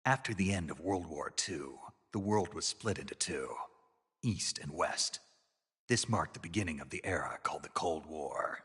After the end of World War II, the world was split into two, East and West. This marked the beginning of the era called the Cold War.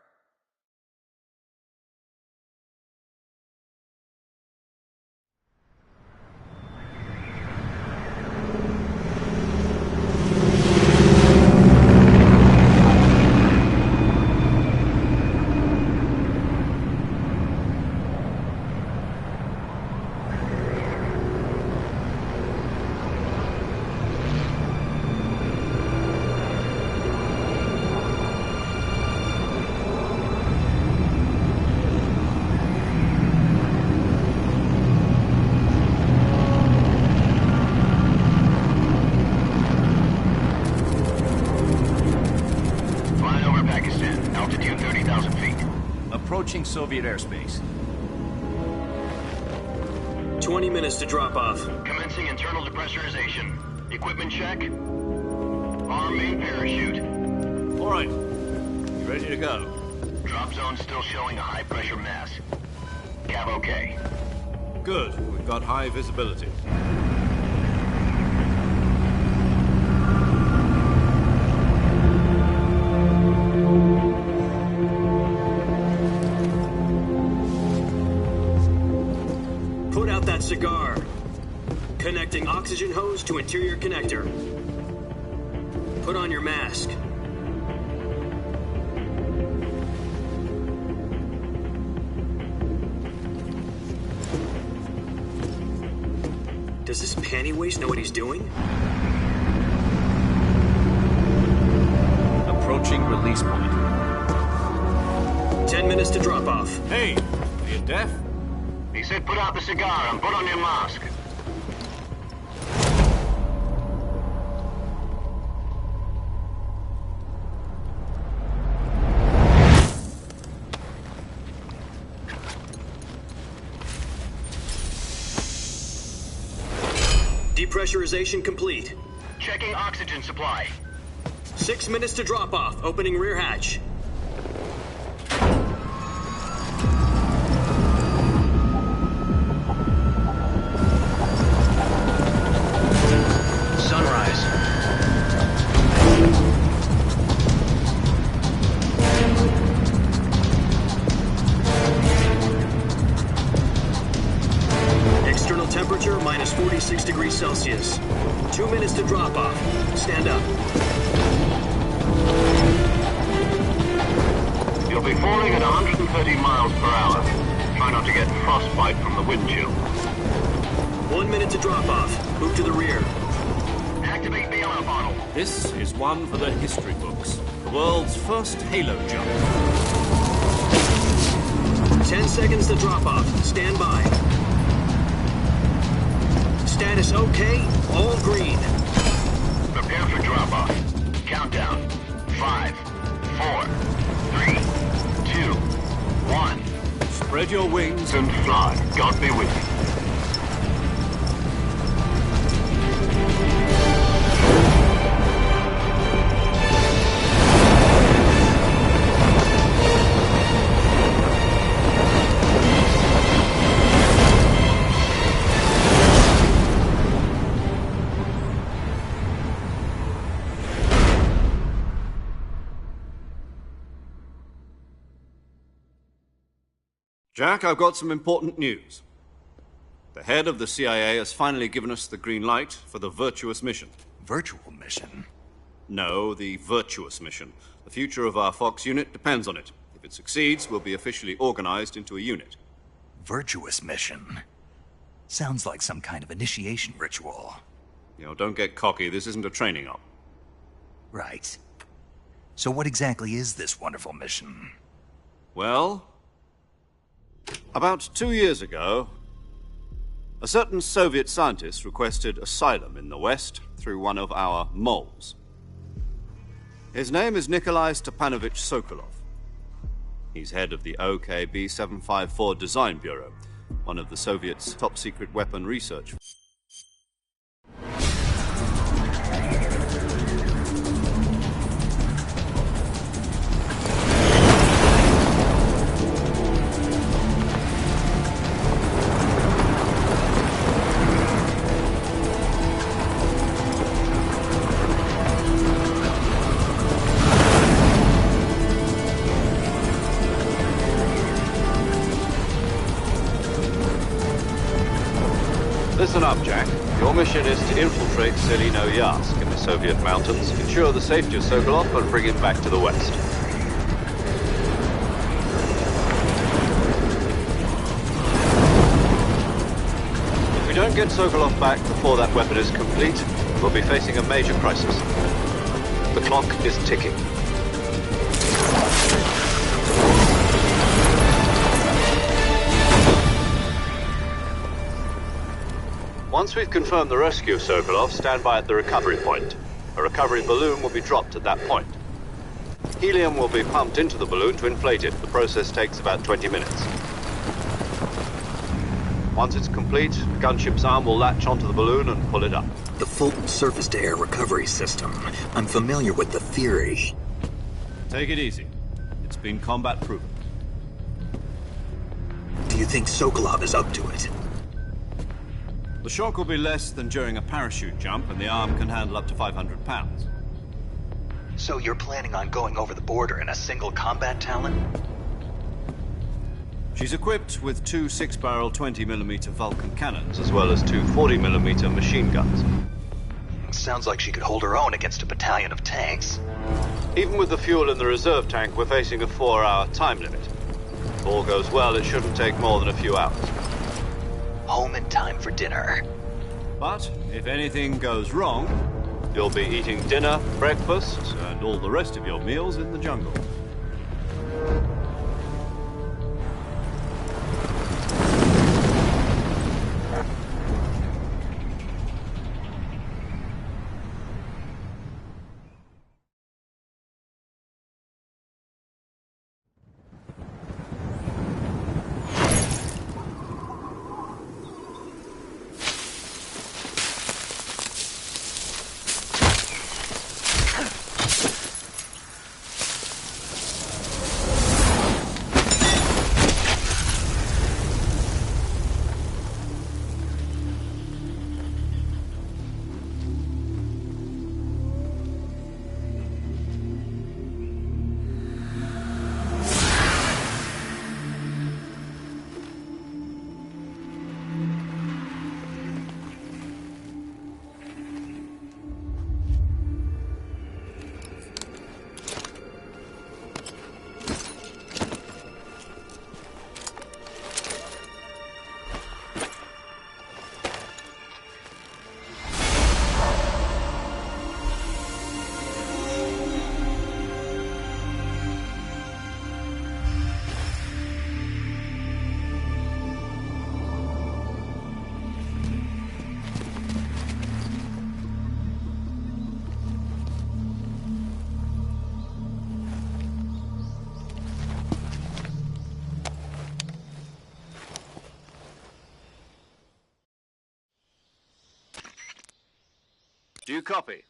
Approaching Soviet airspace. 20 minutes to drop off. Commencing internal depressurization. Equipment check. Arm main parachute. All right. You ready to go? Drop zone still showing a high pressure mass. Cav okay. Good. We've got high visibility. Cigar. Connecting oxygen hose to interior connector. Put on your mask. Does this panty waste know what he's doing? Approaching release point. 10 minutes to drop off. Hey, are you deaf? He said put out the cigar and put on your mask. Depressurization complete. Checking oxygen supply. 6 minutes to drop off. Opening rear hatch. Temperature minus 46 degrees Celsius. 2 minutes to drop off. Stand up. You'll be falling at 130 miles per hour. Try not to get frostbite from the wind chill. 1 minute to drop off. Move to the rear. Activate bailout bottle. This is one for the history books. The world's first halo jump. 10 seconds to drop off. Stand by. Status okay, all green. Prepare for drop-off. Countdown. 5, 4, 3, 2, 1. Spread your wings and fly. God be with you. Jack, I've got some important news. The head of the CIA has finally given us the green light for the virtuous mission. Virtual mission? No, the virtuous mission. The future of our Fox unit depends on it. If it succeeds, we'll be officially organized into a unit. Virtuous mission? Sounds like some kind of initiation ritual. Don't get cocky. This isn't a training op. Right. So what exactly is this wonderful mission? Well, about 2 years ago, a certain Soviet scientist requested asylum in the West through one of our moles. His name is Nikolai Stepanovich Sokolov. He's head of the OKB 754 Design Bureau, one of the Soviets' top-secret weapon research. listen up, Jack. Your mission is to infiltrate Selino-Yask in the Soviet mountains, ensure the safety of Sokolov, and bring him back to the West. If we don't get Sokolov back before that weapon is complete, we'll be facing a major crisis. The clock is ticking. Once we've confirmed the rescue of Sokolov, stand by at the recovery point. A recovery balloon will be dropped at that point. Helium will be pumped into the balloon to inflate it. The process takes about 20 minutes. Once it's complete, the gunship's arm will latch onto the balloon and pull it up. The Fulton surface-to-air recovery system. I'm familiar with the theory. Take it easy. It's been combat-proven. Do you think Sokolov is up to it? The shock will be less than during a parachute jump, and the arm can handle up to 500 pounds. So you're planning on going over the border in a single combat Talon? She's equipped with two 6-barrel 20mm Vulcan cannons, as well as two 40mm machine guns. Sounds like she could hold her own against a battalion of tanks. Even with the fuel in the reserve tank, we're facing a 4-hour time limit. If all goes well, it shouldn't take more than a few hours. Home in time for dinner. But if anything goes wrong, you'll be eating dinner, breakfast, and all the rest of your meals in the jungle. Do you copy?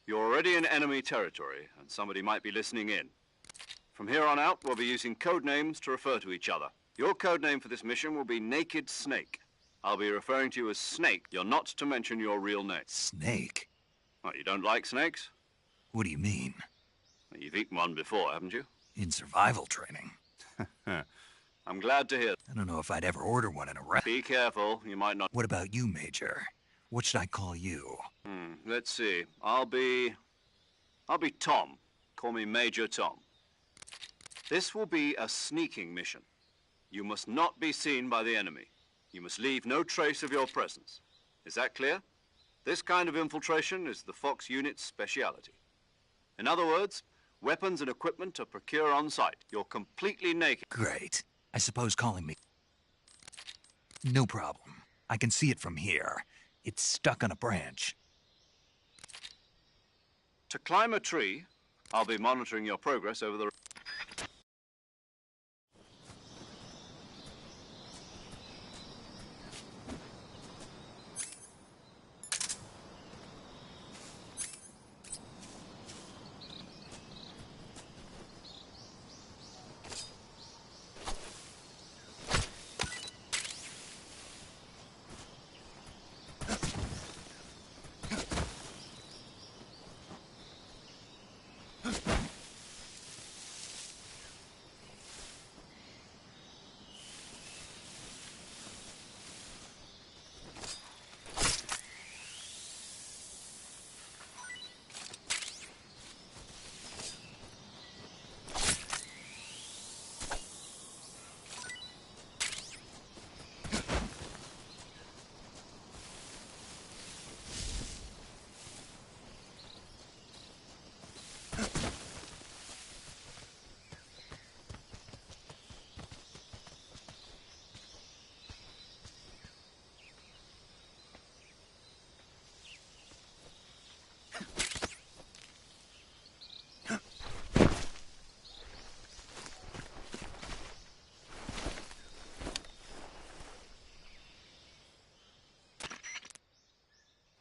You're already in enemy territory, and somebody might be listening in. From here on out, we'll be using code names to refer to each other. Your code name for this mission will be Naked Snake. I'll be referring to you as Snake. You're not to mention your real name. Snake? What, you don't like snakes? What do you mean? Well, you've eaten one before, haven't you? In survival training. I'm glad to hear. I don't know if I'd ever order one in a restaurant. Be careful, you might not... What about you, Major? What should I call you? Let's see. I'll be Tom. Call me Major Tom. This will be a sneaking mission. You must not be seen by the enemy. You must leave no trace of your presence. Is that clear? This kind of infiltration is the Fox unit's speciality. In other words, weapons and equipment are procured on site. You're completely naked. Great. I suppose calling me... No problem. I can see it from here. It's stuck on a branch. To climb a tree, I'll be monitoring your progress over the...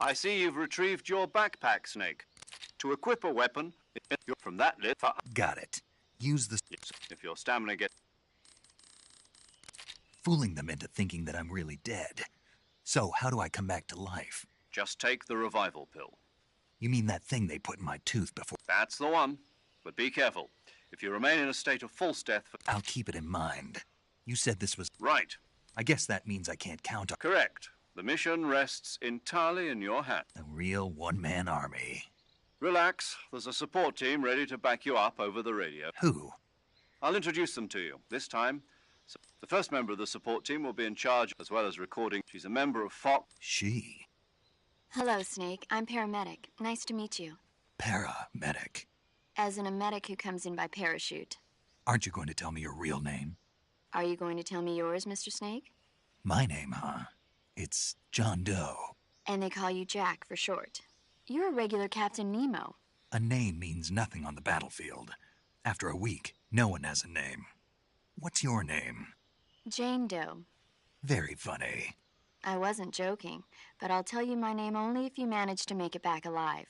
I see you've retrieved your backpack, Snake. To equip a weapon, from that list... Got it. Use the... If your stamina gets... Fooling them into thinking that I'm really dead. So, how do I come back to life? Just take the revival pill. You mean that thing they put in my tooth before... That's the one. But be careful. If you remain in a state of false death... I'll keep it in mind. You said this was... Right. I guess that means I can't count on... Correct. The mission rests entirely in your hands. A real one-man army. Relax. There's a support team ready to back you up over the radio. Who? I'll introduce them to you. This time, the first member of the support team will be in charge as well as recording. She's a member of Fox. She? Hello, Snake. I'm paramedic. Nice to meet you. Paramedic. As in a medic who comes in by parachute. Aren't you going to tell me your real name? Are you going to tell me yours, Mr. Snake? My name, huh? It's John Doe. And they call you Jack for short. You're a regular Captain Nemo. A name means nothing on the battlefield. After a week, no one has a name. What's your name? Jane Doe. Very funny. I wasn't joking, but I'll tell you my name only if you manage to make it back alive.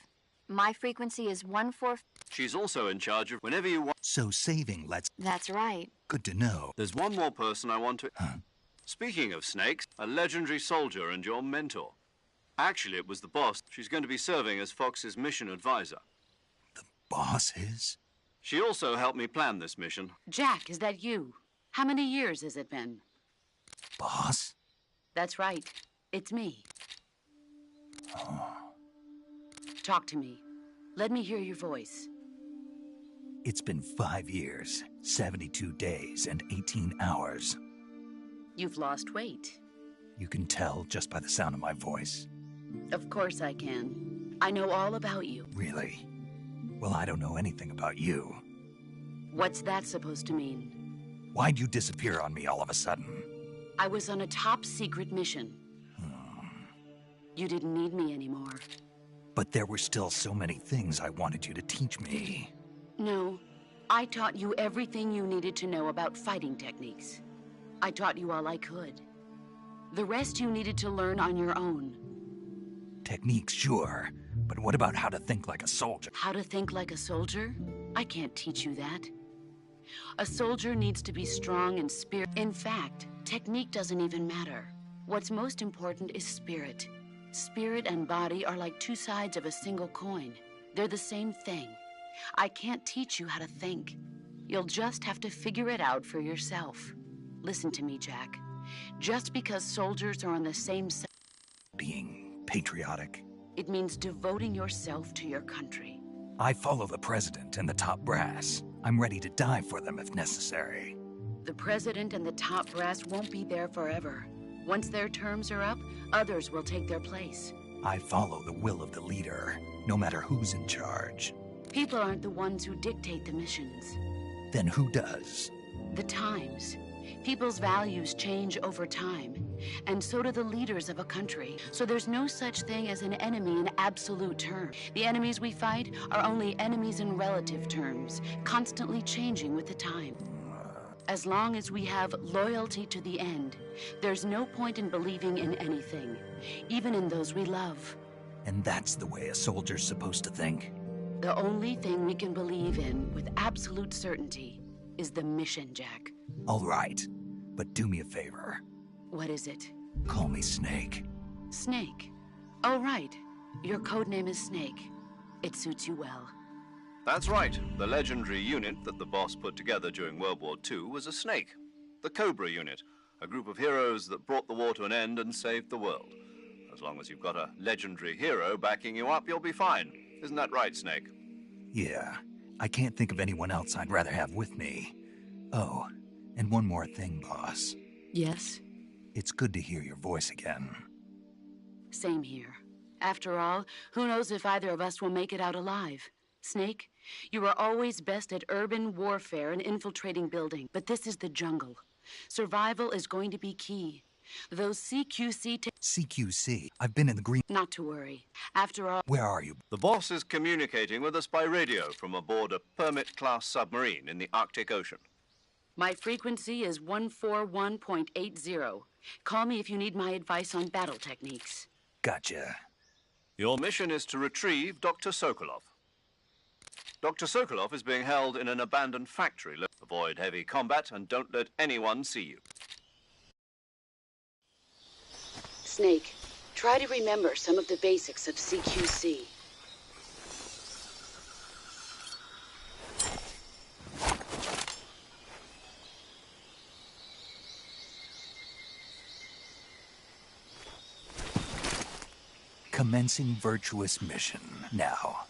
My frequency is 14... She's also in charge of whenever you want. So saving lets... That's right. Good to know. There's one more person I want to... Huh? Speaking of snakes, a legendary soldier and your mentor. Actually, it was the boss. She's going to be serving as Fox's mission advisor. The boss is? She also helped me plan this mission. Jack, is that you? How many years has it been? Boss? That's right. It's me. Oh. Talk to me. Let me hear your voice. It's been 5 years, 72 days, and 18 hours. You've lost weight. You can tell just by the sound of my voice. Of course I can. I know all about you. Really? Well, I don't know anything about you. What's that supposed to mean? Why'd you disappear on me all of a sudden? I was on a top-secret mission. You didn't need me anymore. But there were still so many things I wanted you to teach me. No, I taught you everything you needed to know about fighting techniques. I taught you all I could. The rest you needed to learn on your own. Techniques, sure. But what about how to think like a soldier? How to think like a soldier? I can't teach you that. A soldier needs to be strong in spirit. In fact, technique doesn't even matter. What's most important is spirit. Spirit and body are like two sides of a single coin. They're the same thing. I can't teach you how to think. You'll just have to figure it out for yourself. Listen to me, Jack. Just because soldiers are on the same side... Being patriotic? It means devoting yourself to your country. I follow the president and the top brass. I'm ready to die for them if necessary. The president and the top brass won't be there forever. Once their terms are up, others will take their place. I follow the will of the leader, no matter who's in charge. People aren't the ones who dictate the missions. Then who does? The times. People's values change over time, and so do the leaders of a country. So there's no such thing as an enemy in absolute terms. The enemies we fight are only enemies in relative terms, constantly changing with the time. As long as we have loyalty to the end, there's no point in believing in anything, even in those we love. And that's the way a soldier's supposed to think? The only thing we can believe in with absolute certainty is the mission, Jack. All right, but do me a favor. What is it? Call me Snake. Snake. Oh, right. Your codename is Snake. It suits you well. That's right. The legendary unit that the boss put together during World War II was a snake. The Cobra unit, a group of heroes that brought the war to an end and saved the world. As long as you've got a legendary hero backing you up, you'll be fine. Isn't that right, Snake? Yeah. I can't think of anyone else I'd rather have with me. Oh, and one more thing, boss. Yes? It's good to hear your voice again. Same here. After all, who knows if either of us will make it out alive? Snake, you are always best at urban warfare and infiltrating buildings, but this is the jungle. Survival is going to be key. Those CQC... CQC? I've been in the green... Not to worry. After all... Where are you? The boss is communicating with us by radio from aboard a Permit-class submarine in the Arctic Ocean. My frequency is 141.80. Call me if you need my advice on battle techniques. Gotcha. Your mission is to retrieve Dr. Sokolov. Dr. Sokolov is being held in an abandoned factory. Avoid heavy combat and don't let anyone see you. Snake, try to remember some of the basics of CQC. Commencing virtuous mission now.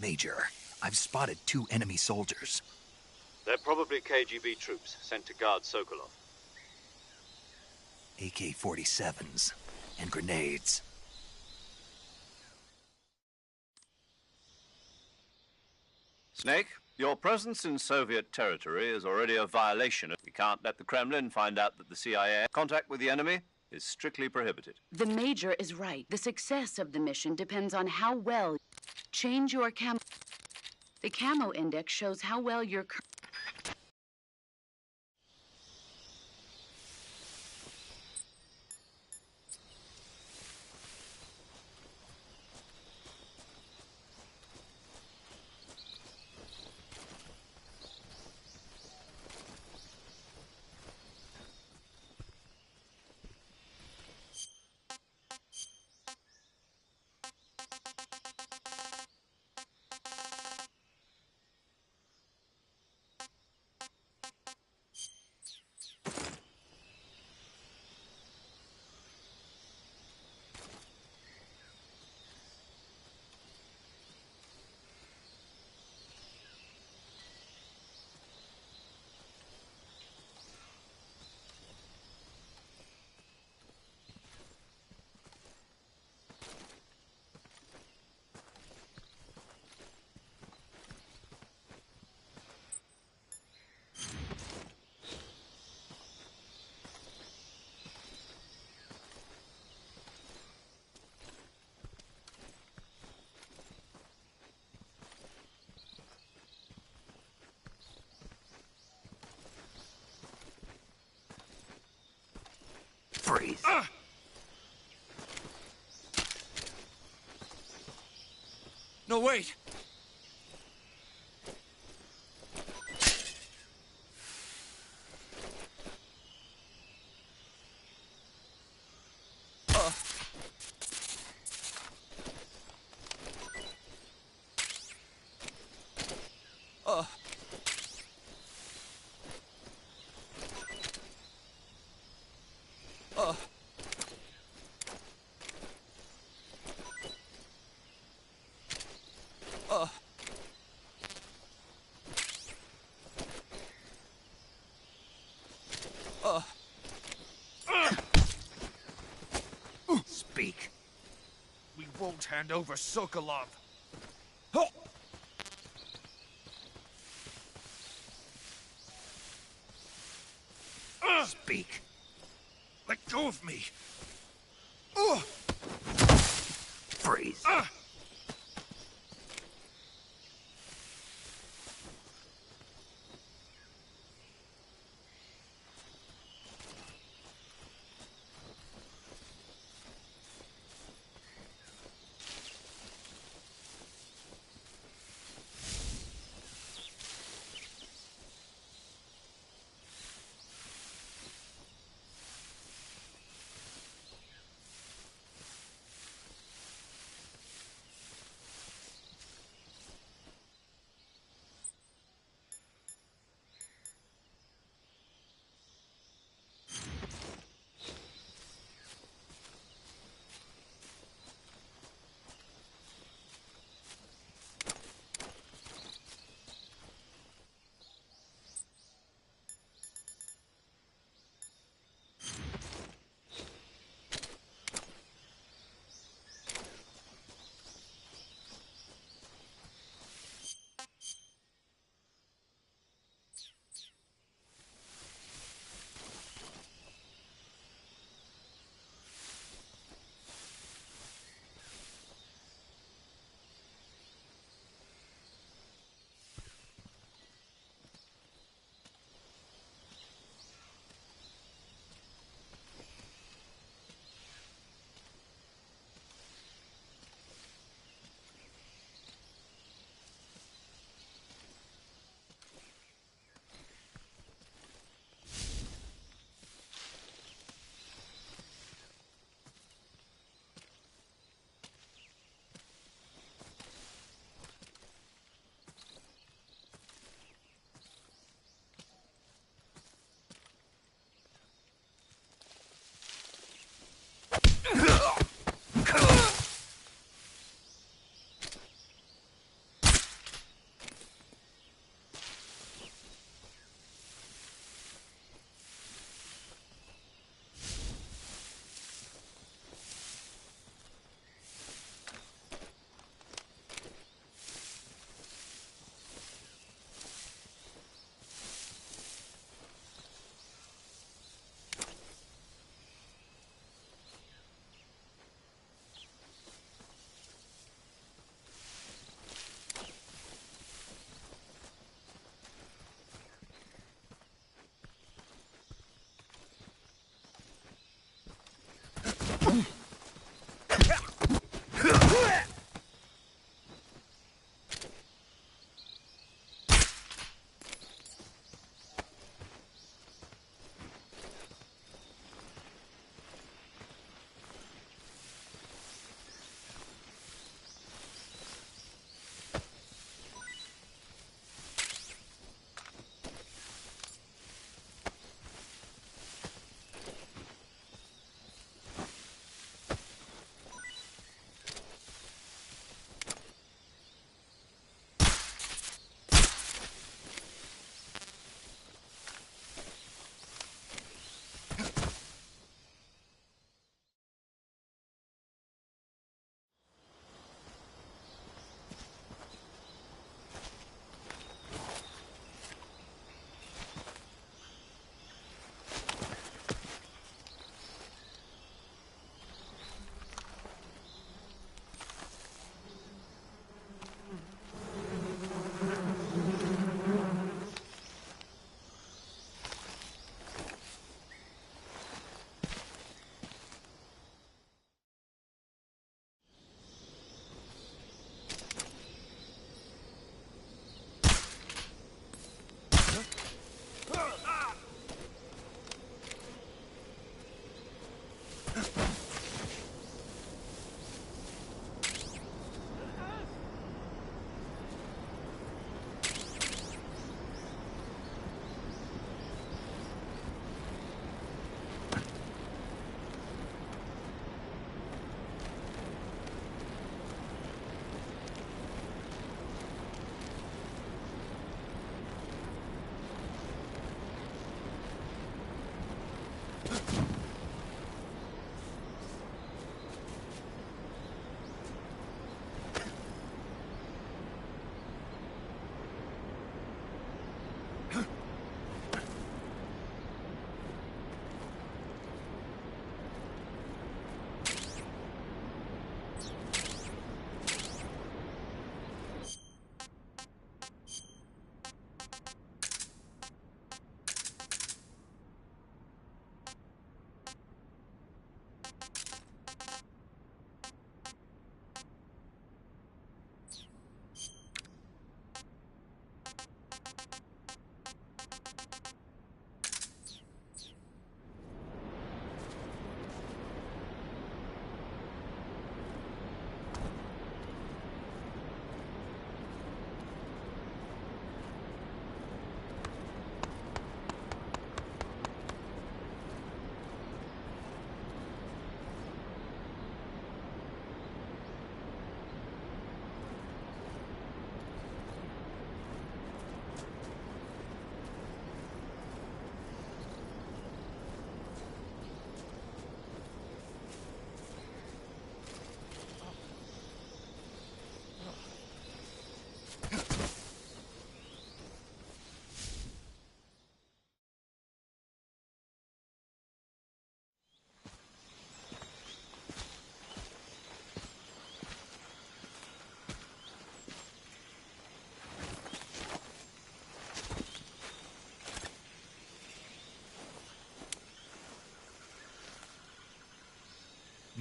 Major, I've spotted 2 enemy soldiers. They're probably KGB troops sent to guard Sokolov. AK-47s and grenades. Snake, your presence in Soviet territory is already a violation. We can't let the Kremlin find out that the CIA contact with the enemy is strictly prohibited. The Major is right. The success of the mission depends on how well change your camo. The camo index shows how well your Freeze. No, wait! Speak. We won't hand over Sokolov. Speak. Let go of me! Freeze.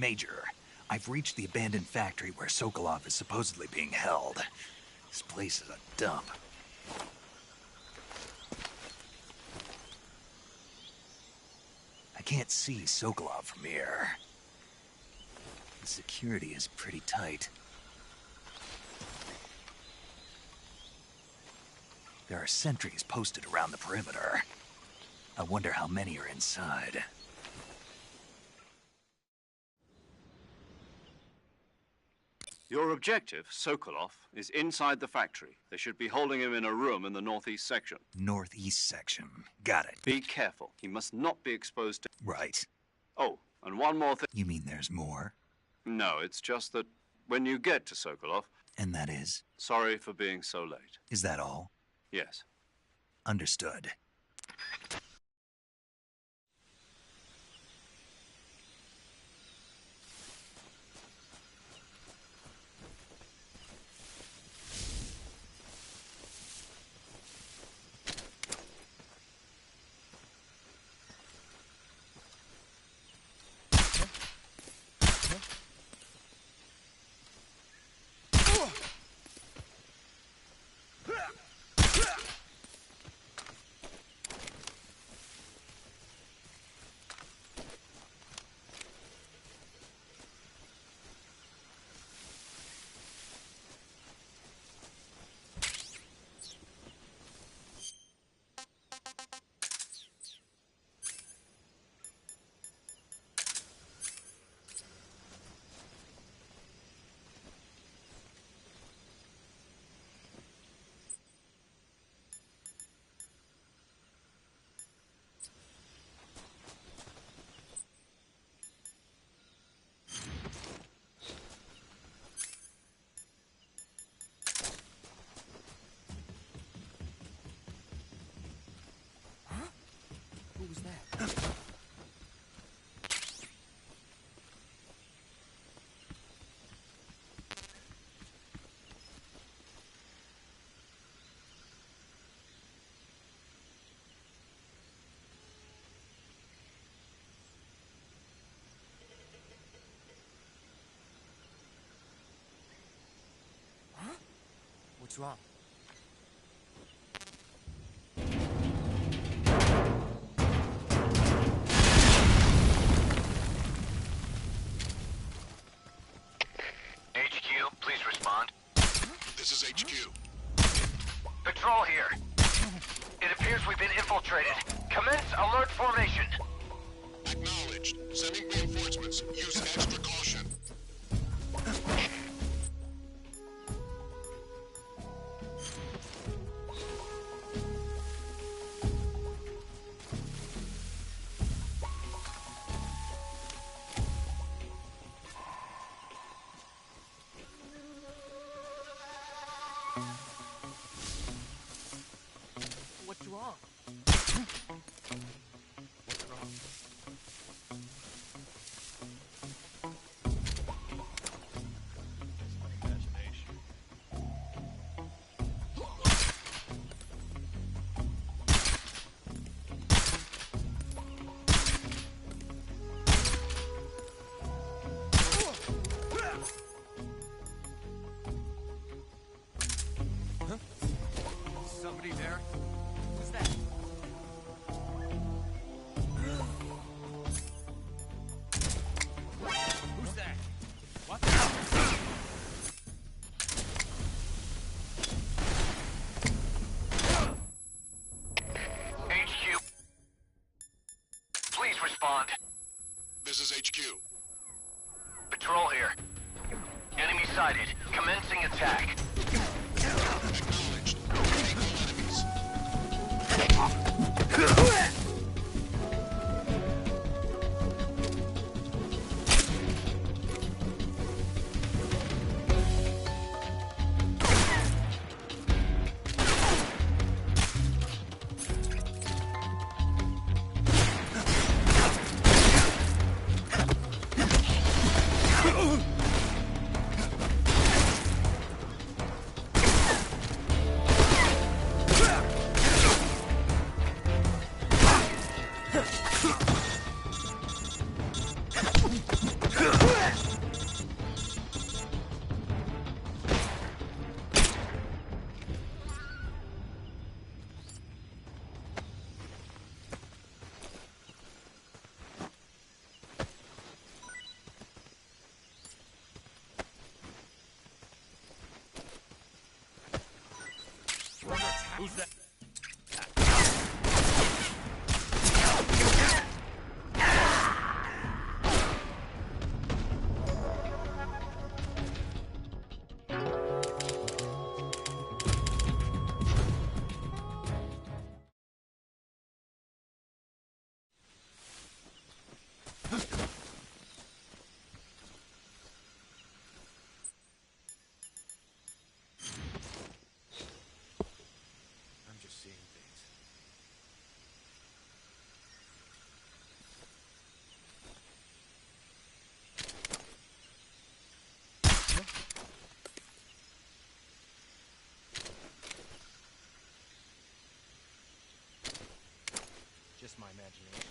Major, I've reached the abandoned factory where Sokolov is supposedly being held. This place is a dump. I can't see Sokolov from here. The security is pretty tight. There are sentries posted around the perimeter. I wonder how many are inside. Your objective, Sokolov, is inside the factory. They should be holding him in a room in the northeast section. Northeast section. Got it. Be careful. He must not be exposed to... Right. Oh, and one more thing. You mean there's more? No, it's just that when you get to Sokolov... And that is? Sorry for being so late. Is that all? Yes. Understood. Who was that? Huh? What's wrong? This is HQ. Patrol here. It appears we've been infiltrated. Commence alert formation. Acknowledged. Sending reinforcements. Use extra caution. What's wrong? What's wrong? Huh? Somebody there? Who's that? Who's that? What? HQ. Please respond. This is HQ. Patrol here. Enemy sighted. Commencing attack. Acknowledged. Enemies. Who's that? I'm just seeing things. Just my imagination.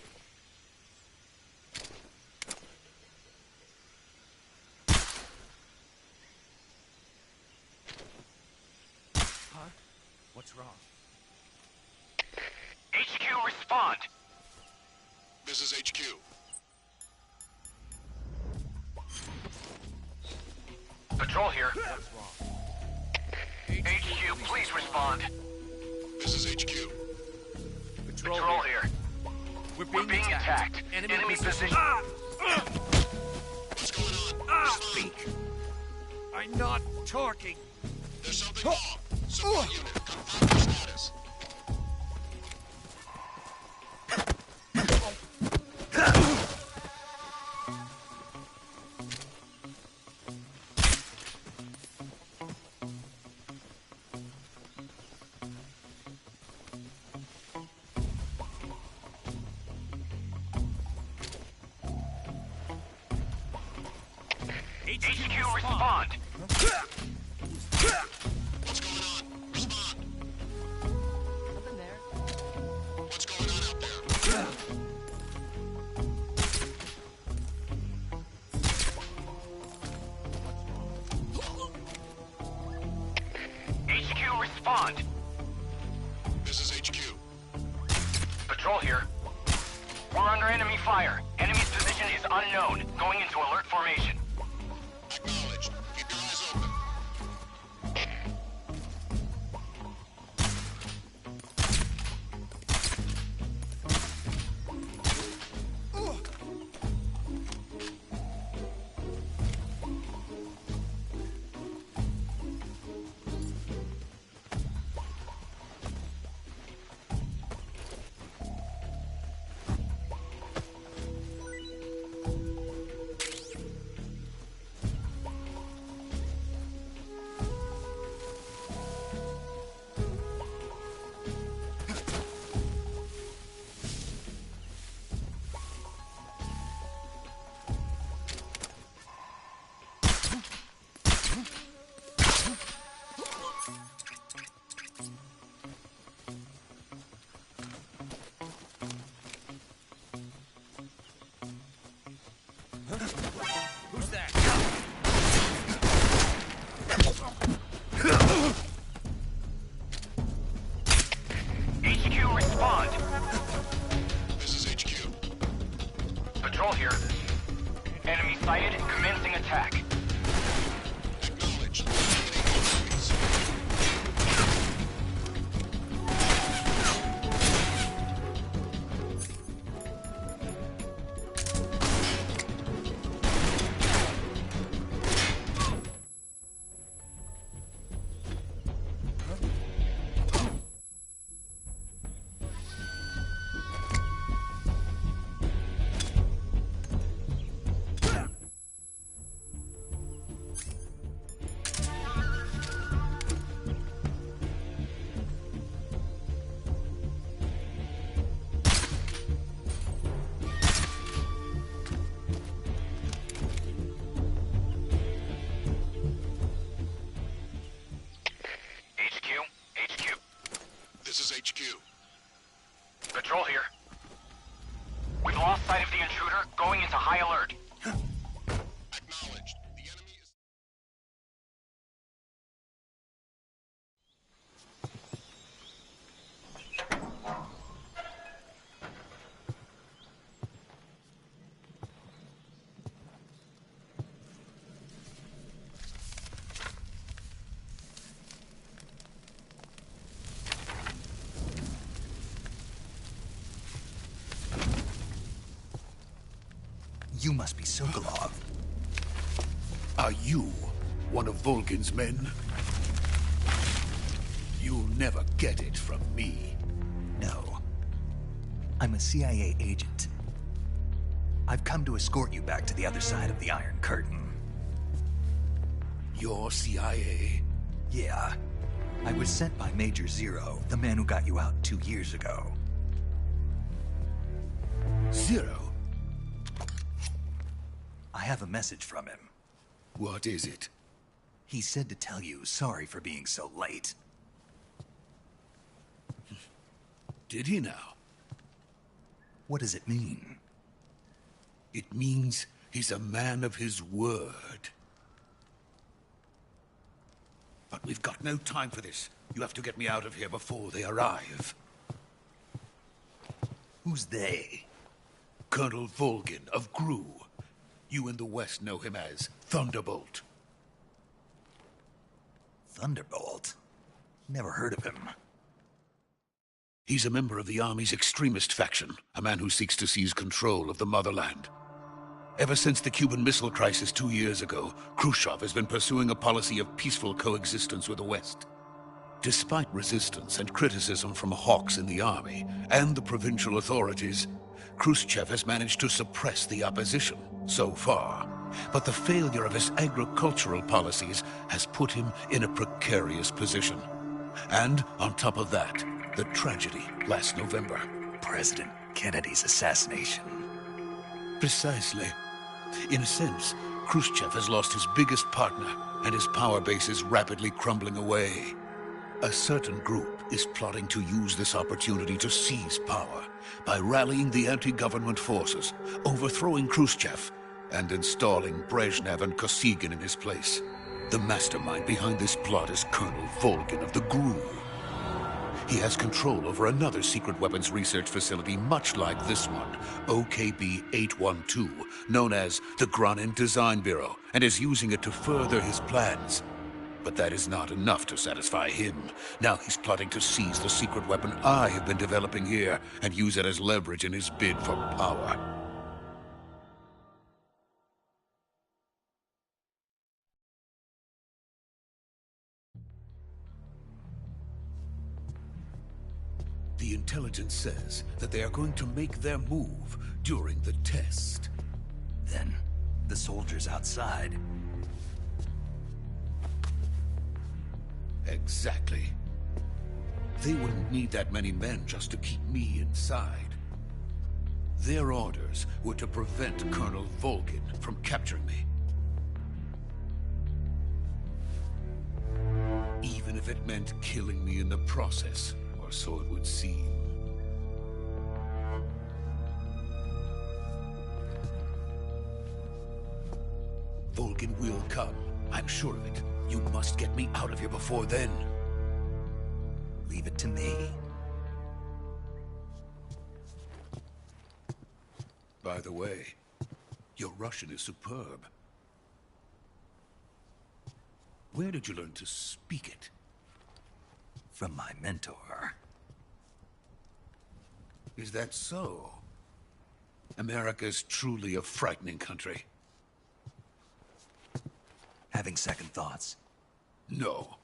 Huh? What's wrong? HQ, respond! This is HQ. Patrol here. What's wrong? HQ, please respond. This is HQ. Patrol here. We're We're being attacked. Enemy position. What's going on? Speak! I'm not talking! There's something wrong. Support unit, confirm your status. HQ, respond. What's going on? Respond. Nothing there. What's going on out there? HQ, respond. This is HQ. Patrol here. We're under enemy fire. Enemy's position is unknown. Going into alert formation. Acknowledged. Keep your eyes open. Who's that? HQ, respond. This is HQ. Patrol here. Enemy sighted. Commencing attack. Acknowledged. Eliminating enemies. This is HQ. Patrol here. We've lost sight of the intruder. Going into high alert. Acknowledged. The enemy is... You must be Sokolov. Are you one of Volgin's men? You'll never get it from me. No. I'm a CIA agent. I've come to escort you back to the other side of the Iron Curtain. You're CIA? Yeah. I was sent by Major Zero, the man who got you out 2 years ago. Zero? I have a message from him. What is it? He said to tell you sorry for being so late. Did he now? What does it mean? It means he's a man of his word. But we've got no time for this. You have to get me out of here before they arrive. Who's they? Colonel Volgin of GRU. You in the West know him as Thunderbolt. Thunderbolt? Never heard of him. He's a member of the Army's extremist faction, a man who seeks to seize control of the motherland. Ever since the Cuban Missile Crisis 2 years ago, Khrushchev has been pursuing a policy of peaceful coexistence with the West. Despite resistance and criticism from hawks in the army and the provincial authorities, Khrushchev has managed to suppress the opposition so far. But the failure of his agricultural policies has put him in a precarious position. And on top of that, the tragedy last November. President Kennedy's assassination. Precisely. In a sense, Khrushchev has lost his biggest partner, and his power base is rapidly crumbling away. A certain group is plotting to use this opportunity to seize power by rallying the anti-government forces, overthrowing Khrushchev, and installing Brezhnev and Kosygin in his place. The mastermind behind this plot is Colonel Volgin of the GRU. He has control over another secret weapons research facility much like this one, OKB-812, known as the Granin Design Bureau, and is using it to further his plans. But that is not enough to satisfy him. Now he's plotting to seize the secret weapon I have been developing here and use it as leverage in his bid for power. The intelligence says that they are going to make their move during the test. Then, the soldiers outside. Exactly. They wouldn't need that many men just to keep me inside. Their orders were to prevent Colonel Volgin from capturing me. Even if it meant killing me in the process, or so it would seem. Volgin will come. I'm sure of it. You must get me out of here before then. Leave it to me. By the way, your Russian is superb. Where did you learn to speak it? From my mentor. Is that so? America's truly a frightening country. Having second thoughts? No.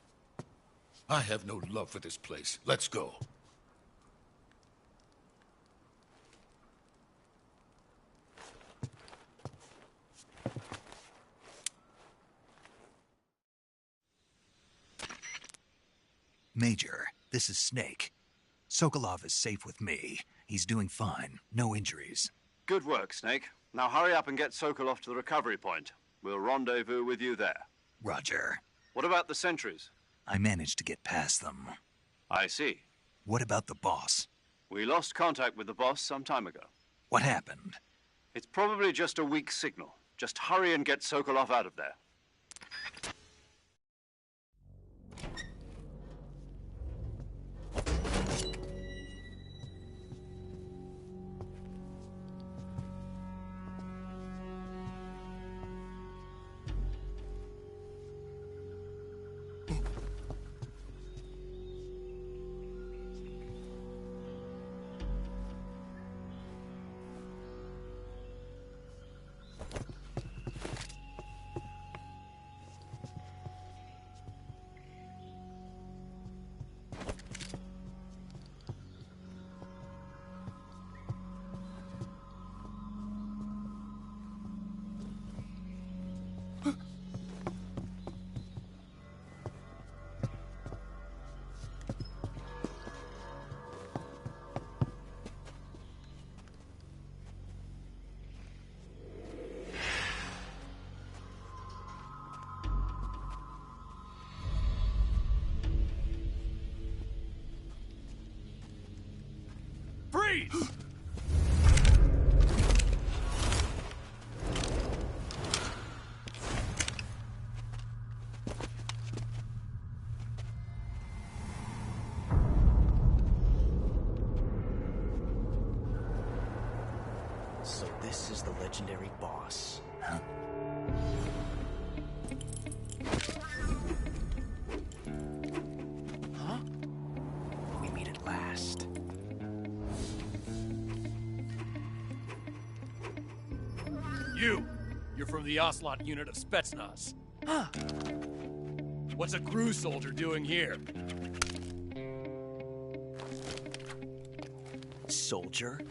I have no love for this place. Let's go. Major, this is Snake. Sokolov is safe with me. He's doing fine. No injuries. Good work, Snake. Now hurry up and get Sokolov to the recovery point. We'll rendezvous with you there. Roger. What about the sentries? I managed to get past them. I see. What about the boss? We lost contact with the boss some time ago. What happened? It's probably just a weak signal. Just hurry and get Sokolov out of there. Freeze! So this is the legendary boss. Huh? Huh? We meet at last. You're from the Ocelot unit of Spetsnaz. Huh. What's a crew soldier doing here? Soldier?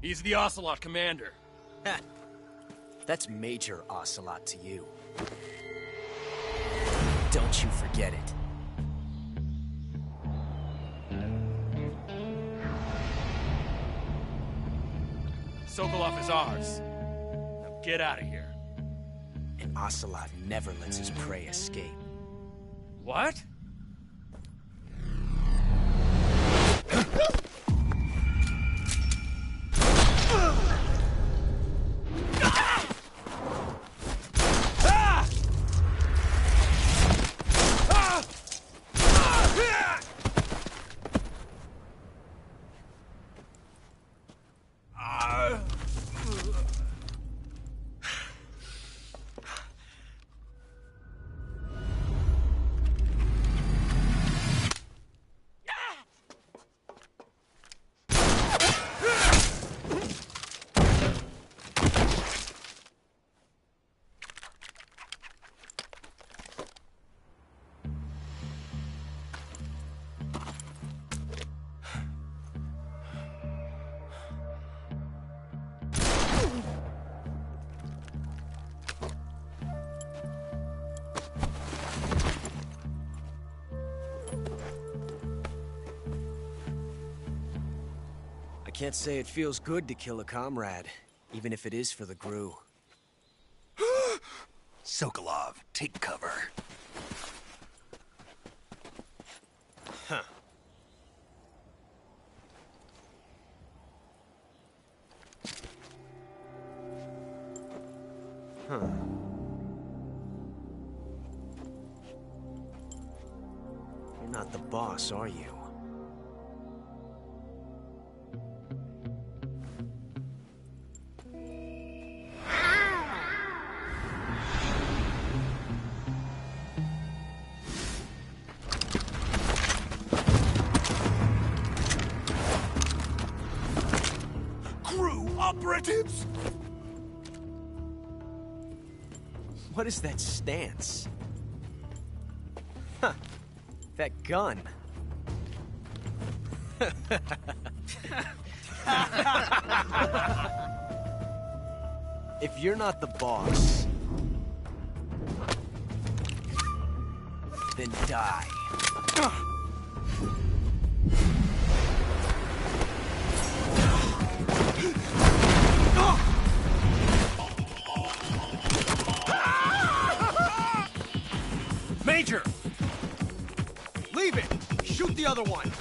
He's the Ocelot commander. Ha! That's Major Ocelot to you. Don't you forget it. Sokolov is ours. Now get out of here. And Ocelot never lets his prey escape. What? I can't say it feels good to kill a comrade, even if it is for the GRU. Sokolov, take cover. Huh. Huh. You're not the boss, are you? Operatives! What is that stance? Huh. That gun. If you're not the boss, then die. Major! Leave it! Shoot the other one!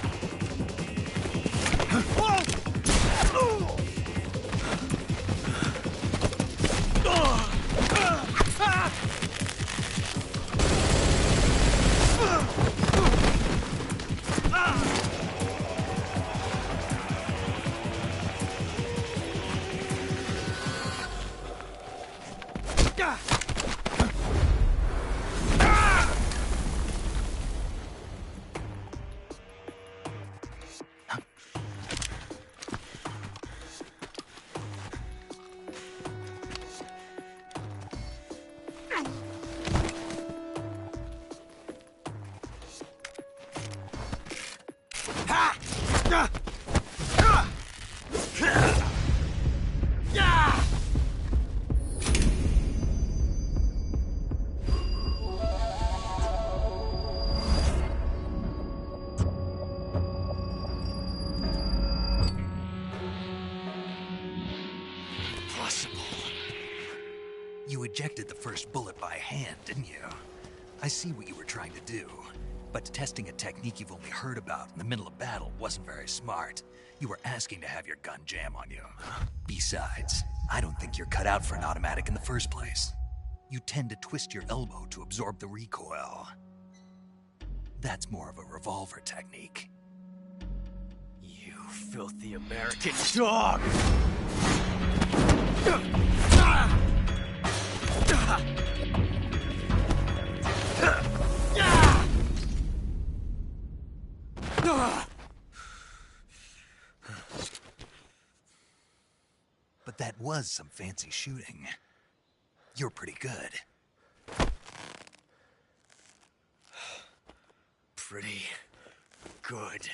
You ejected the first bullet by hand, didn't you? I see what you were trying to do. But testing a technique you've only heard about in the middle of battle wasn't very smart. You were asking to have your gun jam on you. Besides, I don't think you're cut out for an automatic in the first place. You tend to twist your elbow to absorb the recoil. That's more of a revolver technique. You filthy American dog! But that was some fancy shooting. You're pretty good. Pretty good.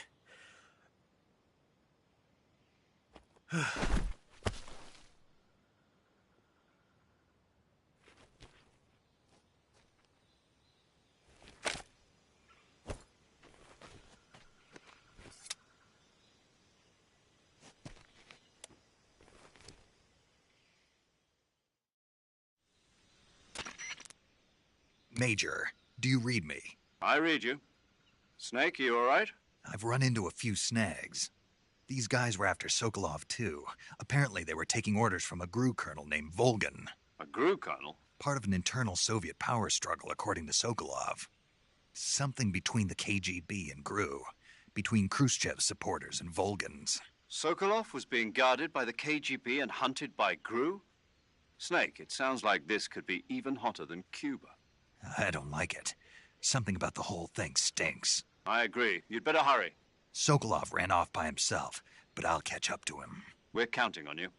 Major, do you read me? I read you. Snake, you all right? I've run into a few snags. These guys were after Sokolov, too. Apparently they were taking orders from a GRU colonel named Volgan. A GRU colonel? Part of an internal Soviet power struggle, according to Sokolov. Something between the KGB and GRU. Between Khrushchev's supporters and Volgan's. Sokolov was being guarded by the KGB and hunted by GRU? Snake, it sounds like this could be even hotter than Cuba. I don't like it. Something about the whole thing stinks. I agree. You'd better hurry. Sokolov ran off by himself, but I'll catch up to him. We're counting on you.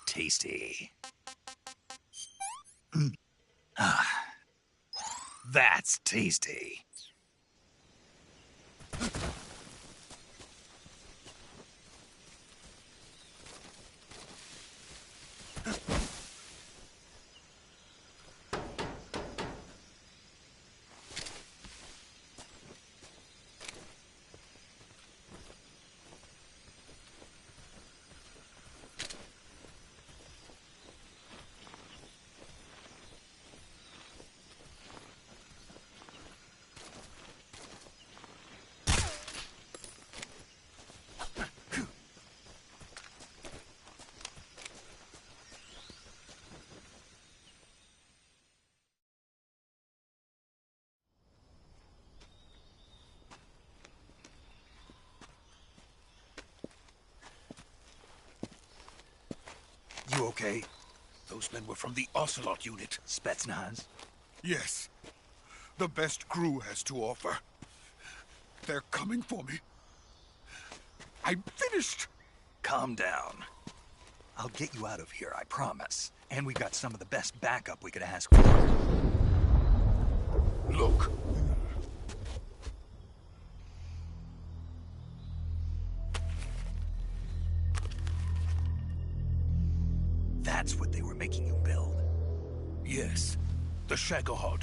Tasty. That's tasty. You okay? Those men were from the Ocelot unit. Spetsnaz? Yes. The best GRU has to offer. They're coming for me. I'm finished. Calm down. I'll get you out of here, I promise. And we've got some of the best backup we could ask for. Look. That's what they were making you build? Yes. The Shagohod.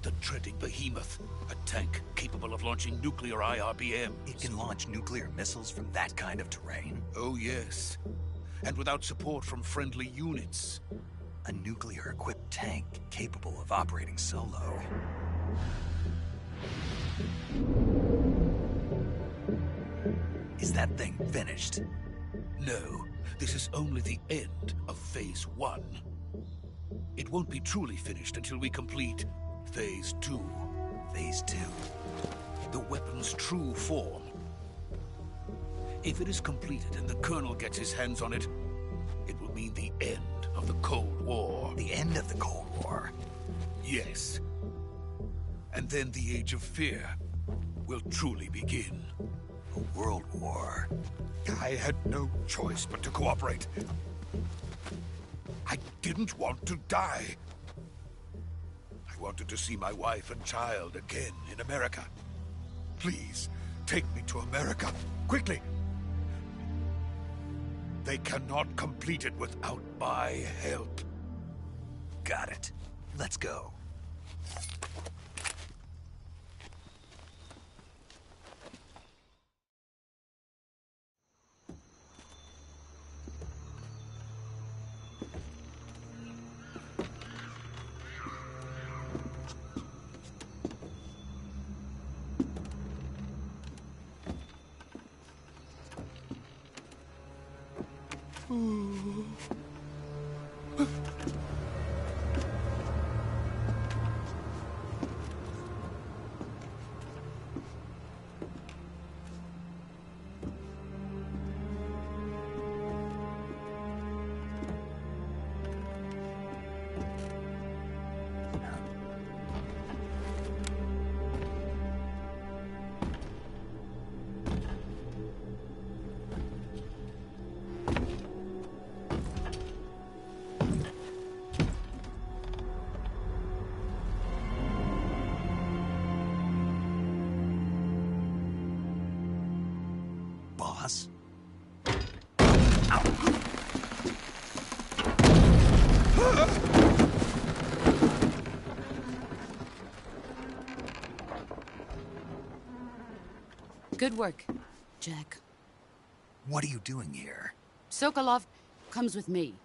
The treading behemoth. A tank capable of launching nuclear IRBMs. It can launch nuclear missiles from that kind of terrain? Oh, yes. And without support from friendly units. A nuclear-equipped tank capable of operating solo. Is that thing finished? No, this is only the end of Phase 1. It won't be truly finished until we complete Phase 2. Phase 2? The weapon's true form. If it is completed and the Colonel gets his hands on it, it will mean the end of the Cold War. The end of the Cold War? Yes. And then the Age of Fear will truly begin. A world war. I had no choice but to cooperate. I didn't want to die. I wanted to see my wife and child again in America. Please, take me to America, quickly. They cannot complete it without my help. Got it. Let's go. Boss? Good work, Jack. What are you doing here? Sokolov comes with me.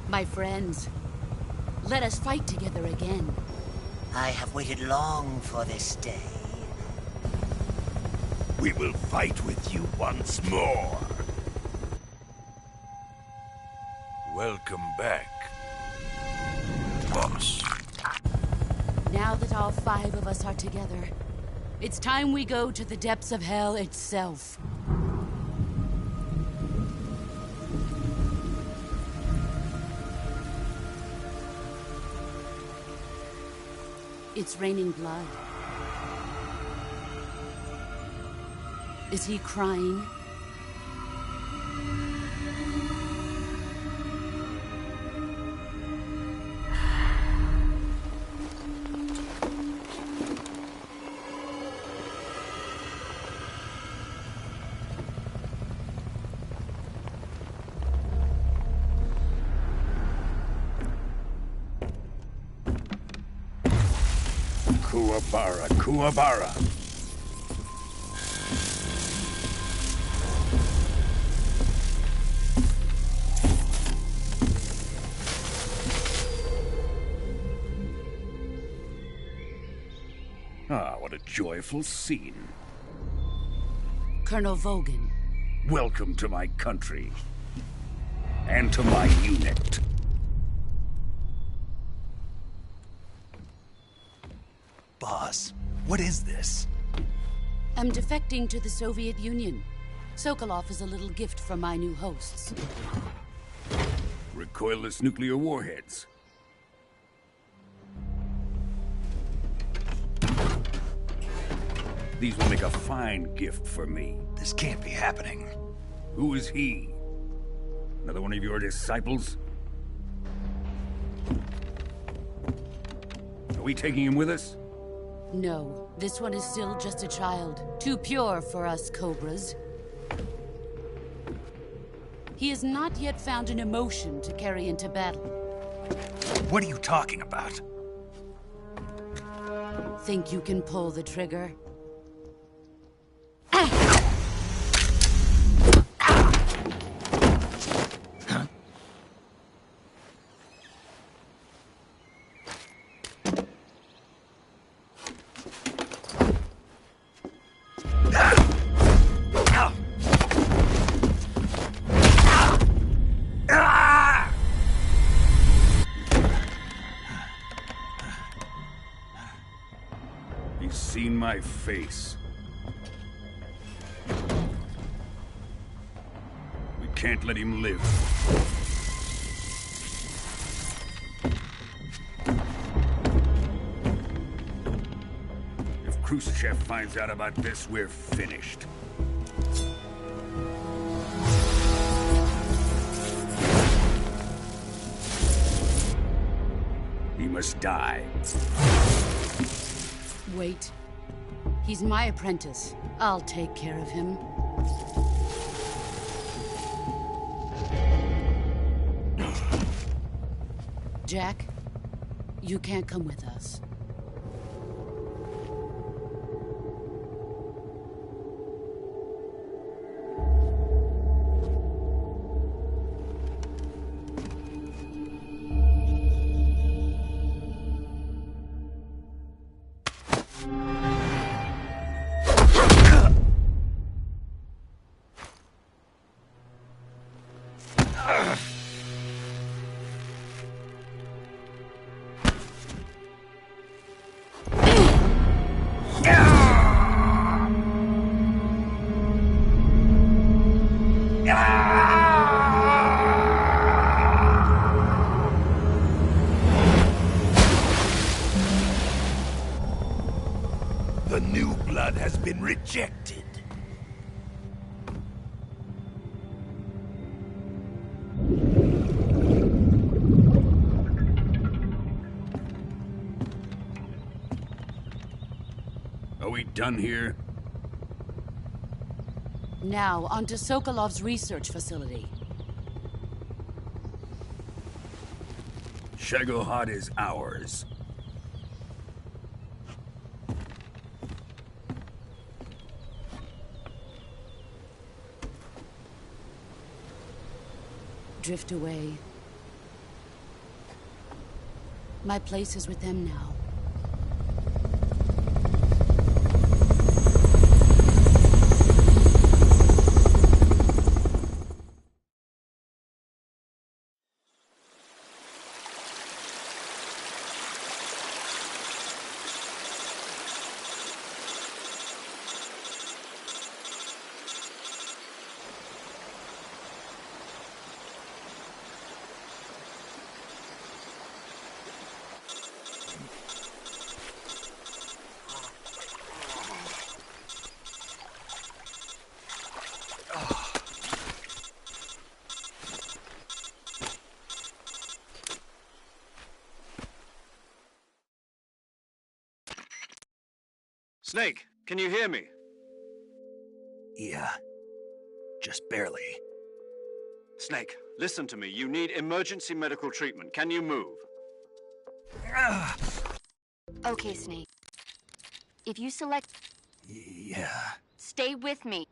My friends, let us fight together again. I have waited long for this day. We will fight with you once more. Welcome back, boss. Now that all 5 of us are together, it's time we go to the depths of hell itself. It's raining blood. Is he crying? Kuwabara, Kuwabara. What a joyful scene. Colonel Vogan. Welcome to my country. And to my unit. Boss, what is this? I'm defecting to the Soviet Union. Sokolov is a little gift from my new hosts. Recoilless nuclear warheads. These will make a fine gift for me. This can't be happening. Who is he? Another one of your disciples? Are we taking him with us? No, this one is still just a child. Too pure for us Cobras. He has not yet found an emotion to carry into battle. What are you talking about? Think you can pull the trigger? He's seen my face. We can't let him live. If Khrushchev finds out about this, we're finished. He must die. Wait. He's my apprentice. I'll take care of him. Jack, you can't come with us. The new blood has been rejected. Are we done here? Now, onto Sokolov's research facility. Shagohod is ours. Drift away. My place is with them now. Snake, can you hear me? Yeah. Just barely. Snake, listen to me. You need emergency medical treatment. Can you move? Okay, Snake. If you select... Yeah. Stay with me.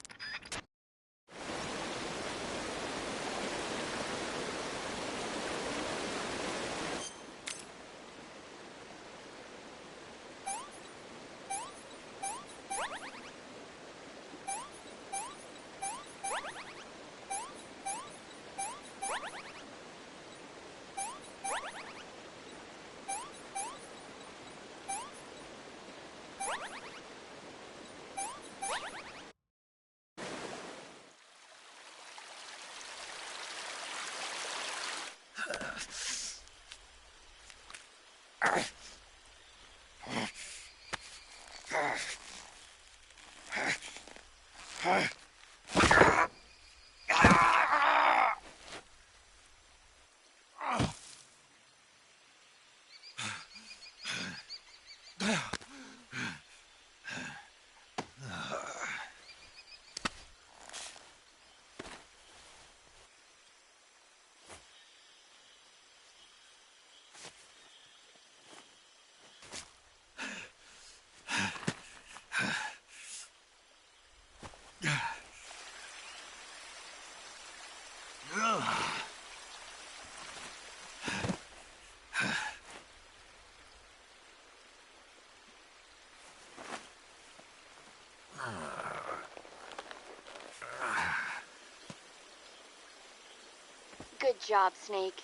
Good job, Snake.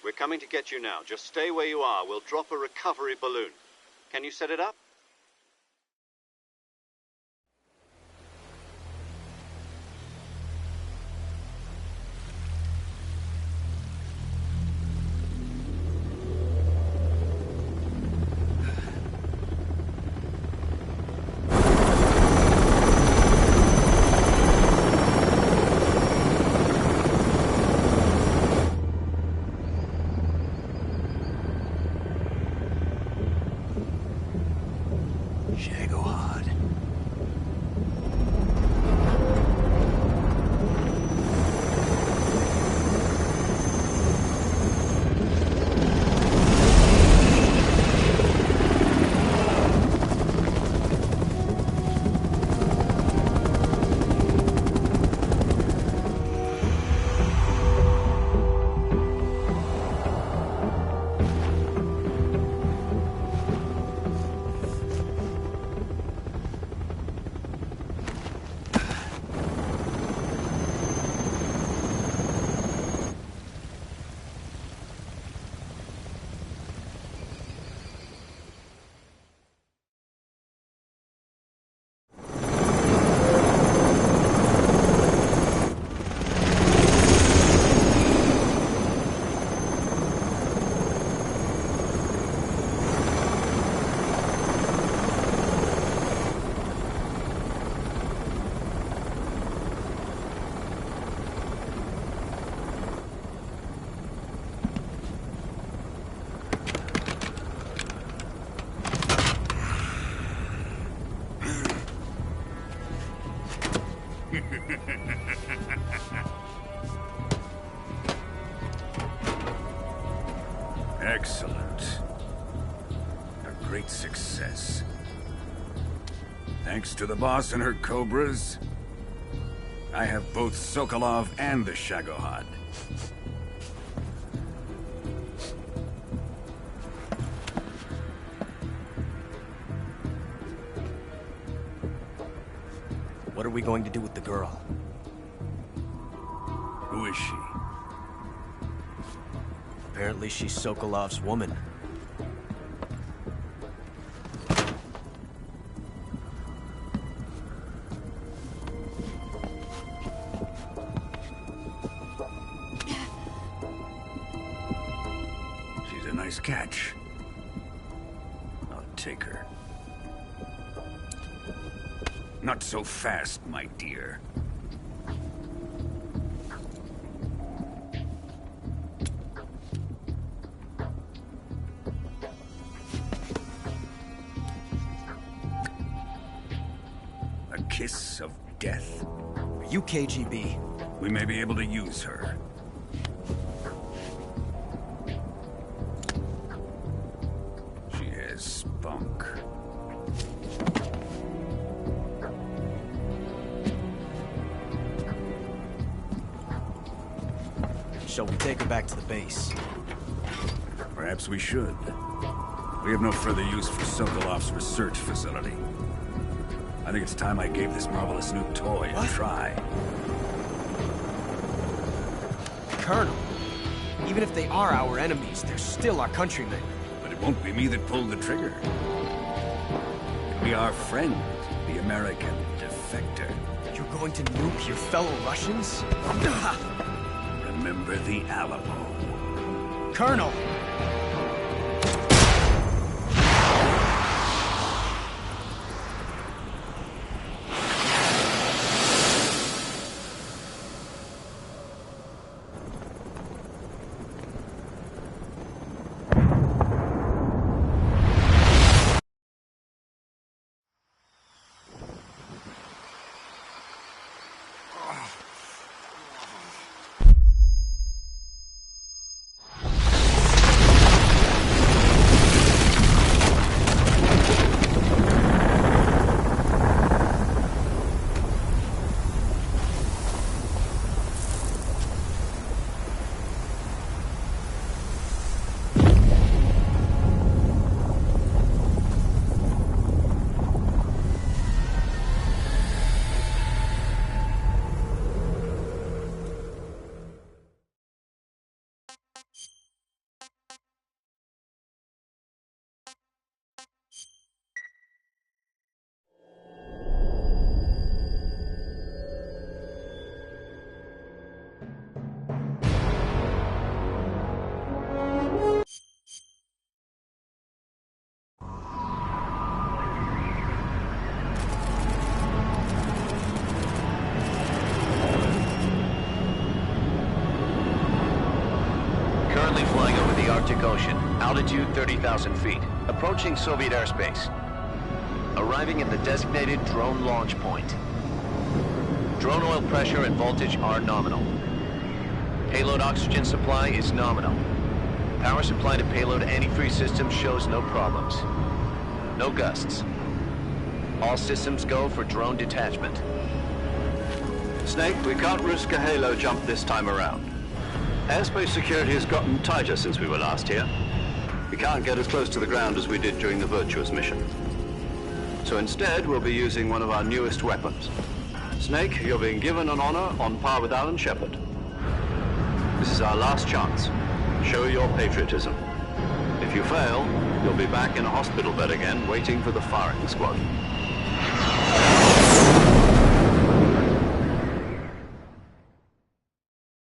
We're coming to get you now. Just stay where you are. We'll drop a recovery balloon. Can you set it up? Excellent. A great success. Thanks to the boss and her cobras, I have both Sokolov and the Shagohod. What are we going to do with the girl? Who is she? Apparently she's Sokolov's woman. She's a nice catch. I'll take her. Not so fast, my dear. A kiss of death. Are you KGB? We may be able to use her. She has spunk. Shall we take her back to the base? Perhaps we should. We have no further use for Sokolov's research facility. I think it's time I gave this marvelous new toy a try. Colonel, even if they are our enemies, they're still our countrymen. But it won't be me that pulled the trigger. It'll be our friend, the American defector. You're going to nuke your fellow Russians? Remember the Alamo. Colonel! Arctic Ocean, altitude 30,000 feet, approaching Soviet airspace. Arriving at the designated drone launch point. Drone oil pressure and voltage are nominal. Payload oxygen supply is nominal. Power supply to payload antifreeze system shows no problems. No gusts. All systems go for drone detachment. Snake, we can't risk a halo jump this time around. Airspace security has gotten tighter since we were last here. We can't get as close to the ground as we did during the Virtuous mission. So instead, we'll be using one of our newest weapons. Snake, you're being given an honor on par with Alan Shepard. This is our last chance. Show your patriotism. If you fail, you'll be back in a hospital bed again, waiting for the firing squad.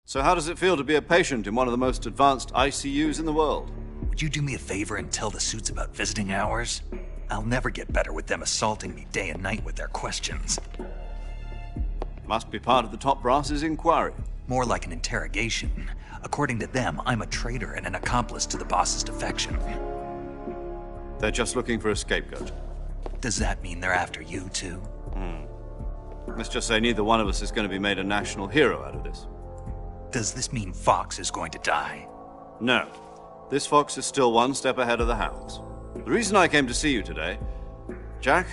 So how does it feel to be a patient in one of the most advanced ICUs in the world? Would you do me a favor and tell the suits about visiting hours? I'll never get better with them assaulting me day and night with their questions. Must be part of the top brass's inquiry. More like an interrogation. According to them, I'm a traitor and an accomplice to the boss's defection. They're just looking for a scapegoat. Does that mean they're after you, too? Let's just say neither one of us is going to be made a national hero out of this. Does this mean Fox is going to die? No. This Fox is still one step ahead of the Hounds. The reason I came to see you today... Jack,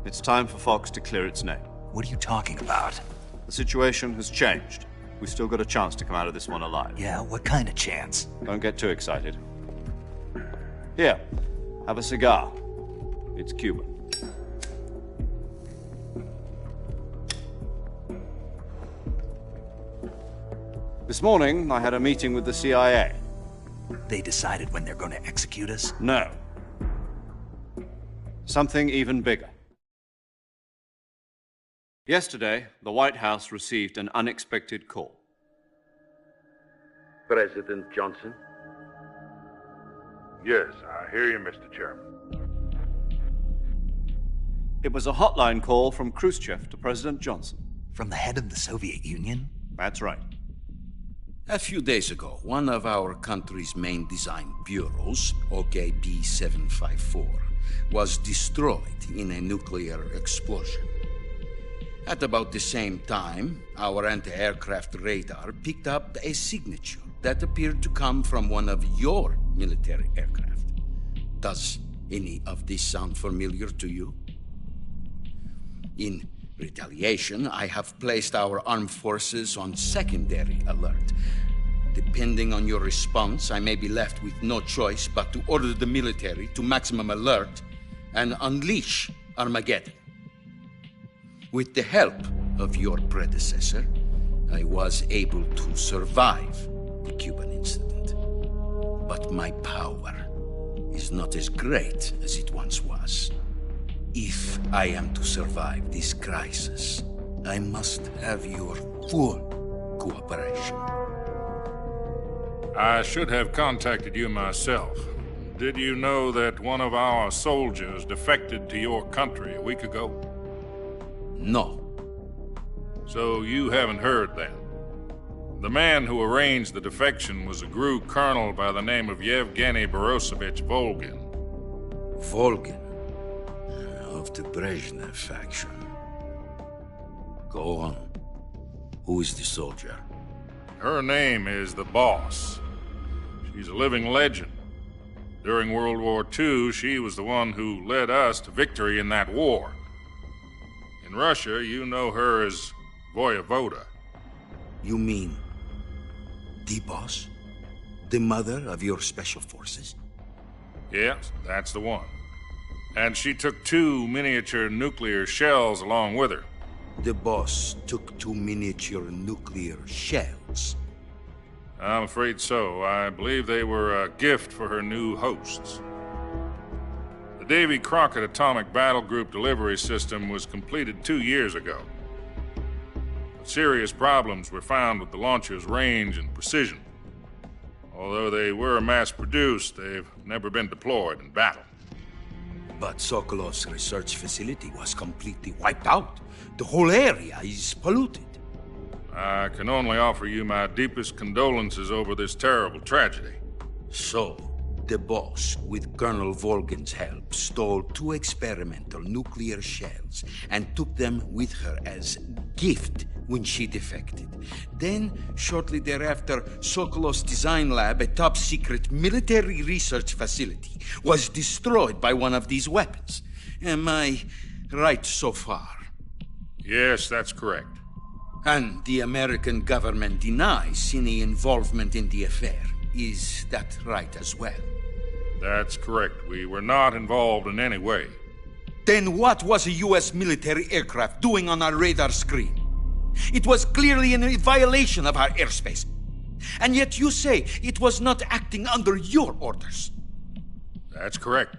it's time for Fox to clear its name. What are you talking about? The situation has changed. We've still got a chance to come out of this one alive. Yeah, what kind of chance? Don't get too excited. Here, have a cigar. It's Cuban. This morning, I had a meeting with the CIA. They decided when they're going to execute us? No. Something even bigger. Yesterday, the White House received an unexpected call. President Johnson? Yes, I hear you, Mr. Chairman. It was a hotline call from Khrushchev to President Johnson. From the head of the Soviet Union? That's right. A few days ago, one of our country's main design bureaus, OKB 754, was destroyed in a nuclear explosion. At about the same time, our anti-aircraft radar picked up a signature that appeared to come from one of your military aircraft. Does any of this sound familiar to you? In retaliation, I have placed our armed forces on secondary alert. Depending on your response, I may be left with no choice but to order the military to maximum alert and unleash Armageddon. With the help of your predecessor, I was able to survive the Cuban incident. But my power is not as great as it once was. If I am to survive this crisis, I must have your full cooperation. I should have contacted you myself. Did you know that one of our soldiers defected to your country a week ago? No. So you haven't heard then? The man who arranged the defection was a GRU colonel by the name of Yevgeny Borosovich Volgin. Volgin? Of the Brezhnev faction. Go on. Who is the soldier? Her name is the Boss. She's a living legend. During World War II, she was the one who led us to victory in that war. In Russia, you know her as Voyevoda. You mean the Boss? The mother of your special forces? Yes, that's the one. And she took 2 miniature nuclear shells along with her. The Boss took 2 miniature nuclear shells? I'm afraid so. I believe they were a gift for her new hosts. The Davy Crockett Atomic Battle Group delivery system was completed 2 years ago. But serious problems were found with the launcher's range and precision. Although they were mass-produced, they've never been deployed in battle. But Sokolov's research facility was completely wiped out. The whole area is polluted. I can only offer you my deepest condolences over this terrible tragedy. So, the Boss, with Colonel Volgin's help, stole 2 experimental nuclear shells and took them with her as gift when she defected. Then, shortly thereafter, Sokolov's design lab, a top-secret military research facility, was destroyed by one of these weapons. Am I right so far? Yes, that's correct. And the American government denies any involvement in the affair. Is that right as well? That's correct. We were not involved in any way. Then what was a U.S. military aircraft doing on our radar screen? It was clearly in violation of our airspace. And yet you say it was not acting under your orders. That's correct.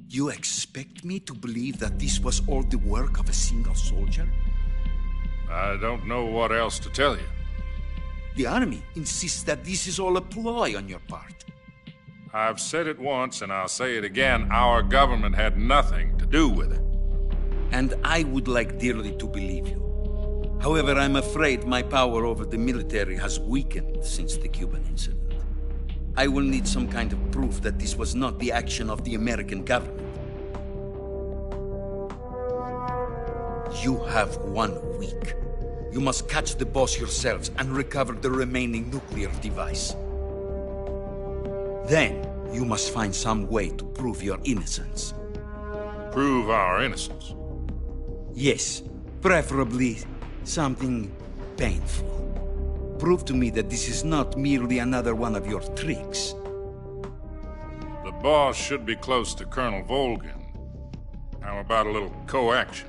You expect me to believe that this was all the work of a single soldier? I don't know what else to tell you. The army insists that this is all a ploy on your part. I've said it once and I'll say it again. Our government had nothing to do with it. And I would like dearly to believe you. However, I'm afraid my power over the military has weakened since the Cuban incident. I will need some kind of proof that this was not the action of the American government. You have 1 week. You must catch the Boss yourselves and recover the remaining nuclear device. Then, you must find some way to prove your innocence. Prove our innocence? Yes, preferably something painful. Prove to me that this is not merely another one of your tricks. The Boss should be close to Colonel Volgin. How about a little co-action?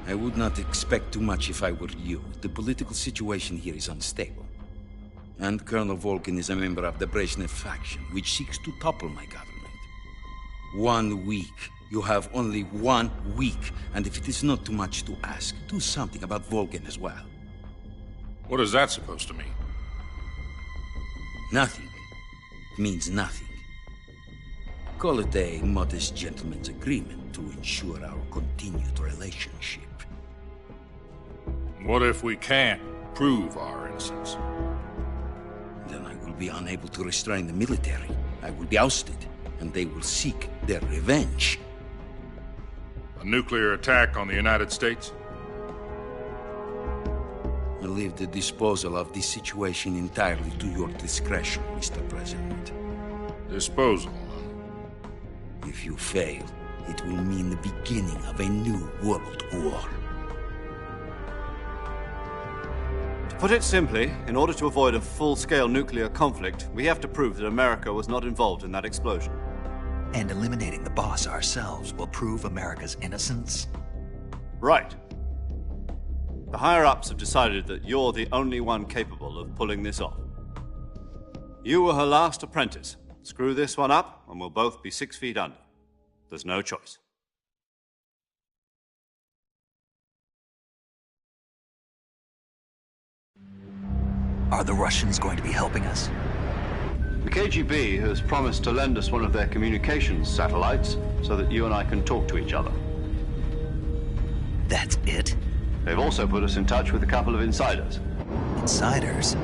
I would not expect too much if I were you. The political situation here is unstable. And Colonel Volgin is a member of the Brezhnev faction, which seeks to topple my government. 1 week. You have only 1 week, and if it is not too much to ask, do something about Volgin as well. What is that supposed to mean? Nothing. It means nothing. Call it a modest gentleman's agreement to ensure our continued relationship. What if we can't prove our innocence? Then I will be unable to restrain the military. I will be ousted, and they will seek their revenge. A nuclear attack on the United States? I leave the disposal of this situation entirely to your discretion, Mr. President. Disposal? If you fail, it will mean the beginning of a new world war. To put it simply, in order to avoid a full-scale nuclear conflict, we have to prove that America was not involved in that explosion. And eliminating the Boss ourselves will prove America's innocence? Right. The higher-ups have decided that you're the only one capable of pulling this off. You were her last apprentice. Screw this one up, and we'll both be 6 feet under. There's no choice. Are the Russians going to be helping us? The KGB has promised to lend us one of their communications satellites so that you and I can talk to each other. That's it? They've also put us in touch with a couple of insiders. Insiders?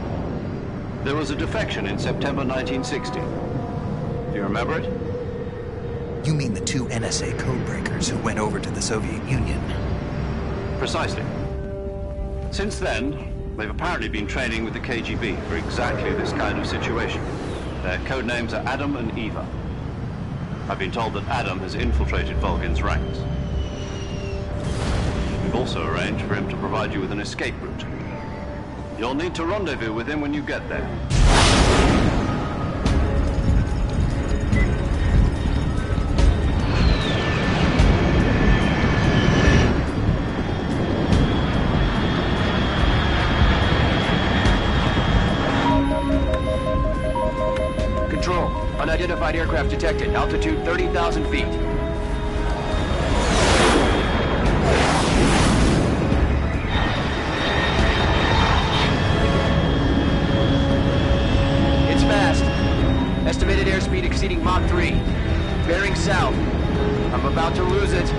There was a defection in September 1960. Do you remember it? You mean the two NSA codebreakers who went over to the Soviet Union? Precisely. Since then, they've apparently been training with the KGB for exactly this kind of situation. Their code names are Adam and Eva. I've been told that Adam has infiltrated Volgin's ranks. We've also arranged for him to provide you with an escape route. You'll need to rendezvous with him when you get there. Control, unidentified aircraft detected. Altitude 30,000 feet. It's fast. Estimated airspeed exceeding Mach 3. Bearing south. I'm about to lose it.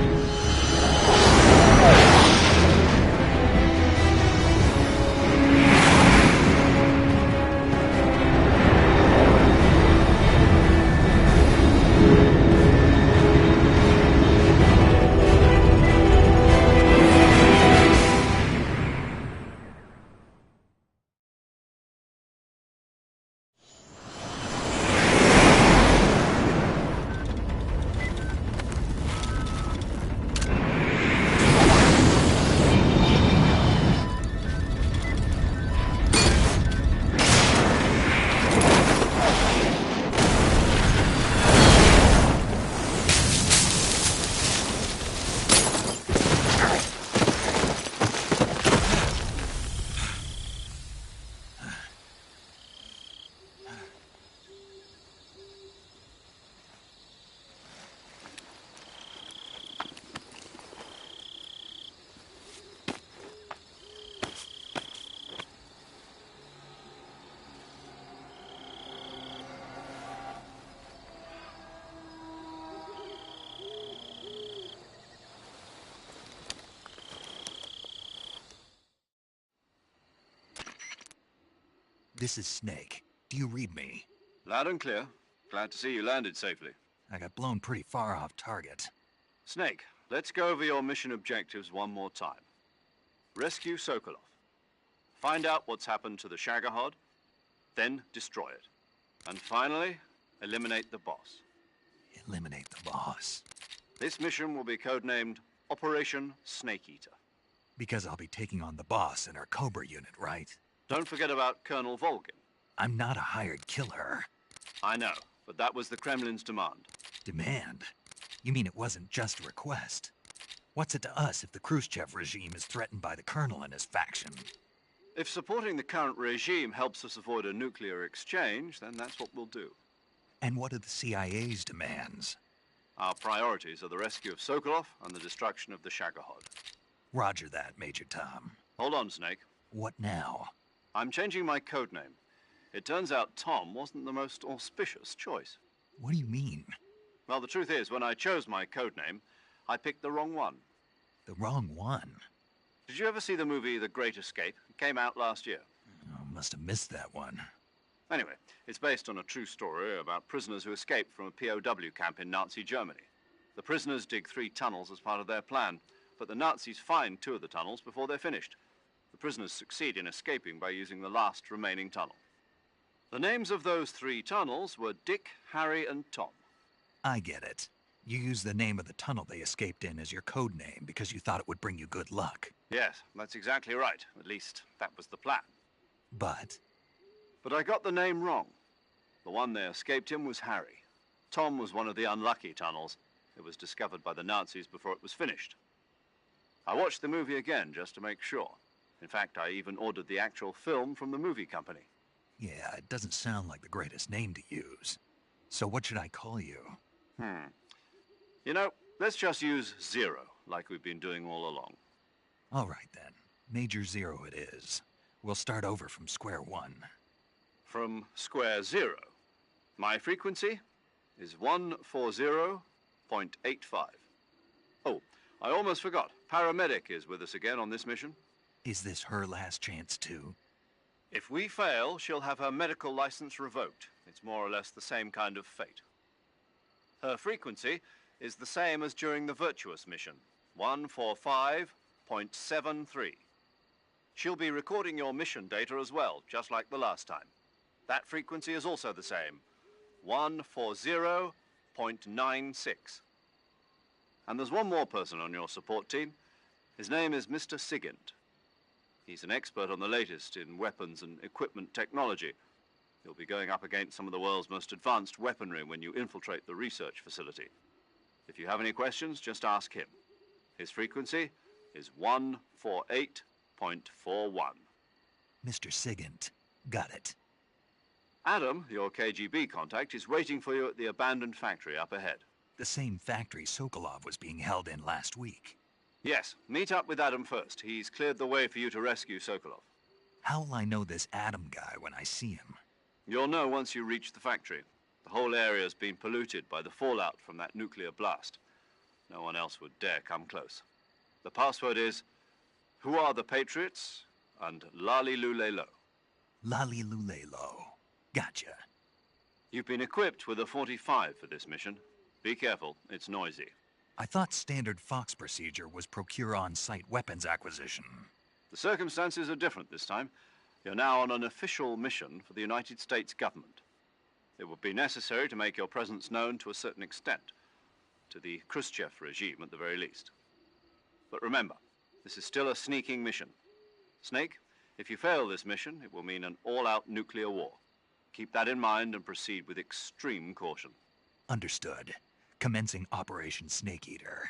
This is Snake. Do you read me? Loud and clear. Glad to see you landed safely. I got blown pretty far off target. Snake, let's go over your mission objectives one more time. Rescue Sokolov. Find out what's happened to the Shagohod, then destroy it. And finally, eliminate the boss. Eliminate the boss. This mission will be codenamed Operation Snake Eater. Because I'll be taking on the boss in our Cobra unit, right? Don't forget about Colonel Volgin. I'm not a hired killer. I know, but that was the Kremlin's demand. Demand? You mean it wasn't just a request? What's it to us if the Khrushchev regime is threatened by the Colonel and his faction? If supporting the current regime helps us avoid a nuclear exchange, then that's what we'll do. And what are the CIA's demands? Our priorities are the rescue of Sokolov and the destruction of the Shagohod. Roger that, Major Tom. Hold on, Snake. What now? I'm changing my codename. It turns out Tom wasn't the most auspicious choice. What do you mean? Well, the truth is, when I chose my codename, I picked the wrong one. The wrong one? Did you ever see the movie The Great Escape? It came out last year. Oh, must have missed that one. Anyway, it's based on a true story about prisoners who escaped from a POW camp in Nazi Germany. The prisoners dig 3 tunnels as part of their plan, but the Nazis find 2 of the tunnels before they're finished. The prisoners succeed in escaping by using the last remaining tunnel. The names of those 3 tunnels were Dick, Harry, and Tom. I get it. You used the name of the tunnel they escaped in as your code name because you thought it would bring you good luck. Yes, that's exactly right. At least, that was the plan. But I got the name wrong. The one they escaped in was Harry. Tom was one of the unlucky tunnels. It was discovered by the Nazis before it was finished. I watched the movie again just to make sure. In fact, I even ordered the actual film from the movie company. yeah, it doesn't sound like the greatest name to use. So what should I call you? You know, let's just use Zero, like we've been doing all along. All right, then. Major Zero it is. We'll start over from square one. From square zero? My frequency is 140.85. Oh, I almost forgot. Paramedic is with us again on this mission. Is this her last chance, too? If we fail, she'll have her medical license revoked. It's more or less the same kind of fate. Her frequency is the same as during the Virtuous mission, 145.73. She'll be recording your mission data as well, just like the last time. That frequency is also the same, 140.96. And there's one more person on your support team. His name is Mr. Sigint. He's an expert on the latest in weapons and equipment technology. You'll be going up against some of the world's most advanced weaponry when you infiltrate the research facility. If you have any questions, just ask him. His frequency is 148.41. Mr. Sigint. Got it. Adam, your KGB contact, is waiting for you at the abandoned factory up ahead. The same factory Sokolov was being held in last week. Yes, meet up with Adam first. He's cleared the way for you to rescue Sokolov. How'll I know this Adam guy when I see him? You'll know once you reach the factory. The whole area's been polluted by the fallout from that nuclear blast. No one else would dare come close. The password is, "Who are the Patriots?" and "Lali Lule Lo." Lali Lule Lo. Gotcha. You've been equipped with a 45 for this mission. Be careful, it's noisy. I thought standard Fox procedure was procure on-site weapons acquisition. The circumstances are different this time. You're now on an official mission for the United States government. It would be necessary to make your presence known to a certain extent, to the Khrushchev regime at the very least. But remember, this is still a sneaking mission. Snake, if you fail this mission, it will mean an all-out nuclear war. Keep that in mind and proceed with extreme caution. Understood. Commencing Operation Snake Eater.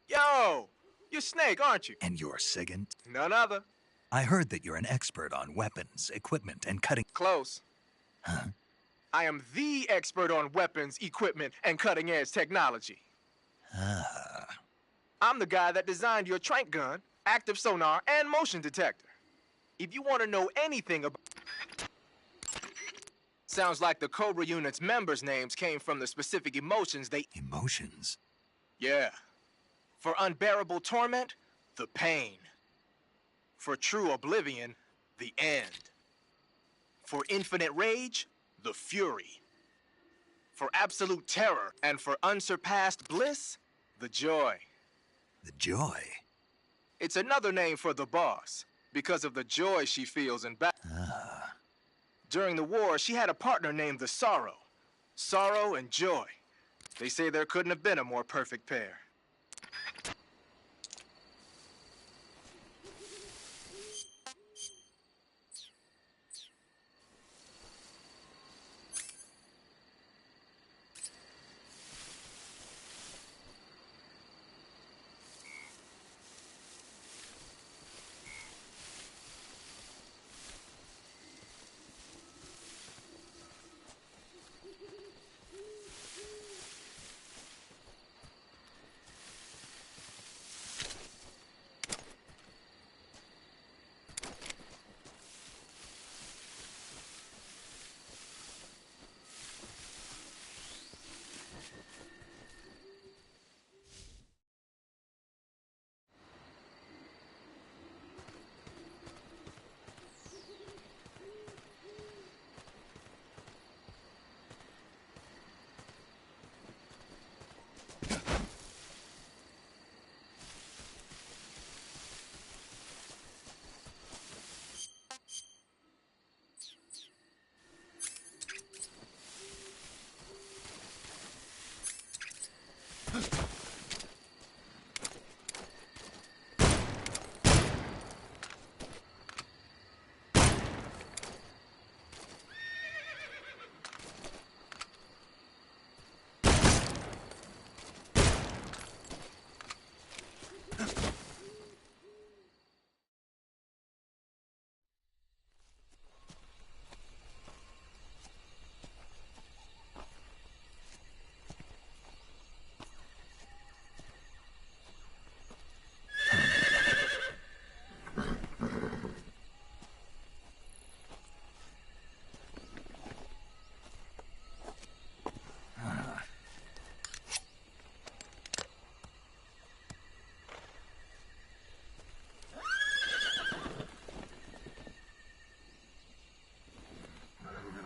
Yo! You're Snake, aren't you? And you're Sigint? None other. I heard that you're an expert on weapons, equipment, and cutting... Close. Huh? I am the expert on weapons, equipment, and cutting-edge technology. Ah. I'm the guy that designed your trank gun, active sonar, and motion detector. If you want to know anything about... Sounds like the Cobra unit's members' names came from the specific emotions they... Emotions? Yeah. For unbearable torment, the pain. For true oblivion, the end. For infinite rage, the fury. For absolute terror and for unsurpassed bliss, the joy. The joy? It's another name for the boss, because of the joy she feels in battle. Ah. During the war, she had a partner named the Sorrow. Sorrow and joy. They say there couldn't have been a more perfect pair.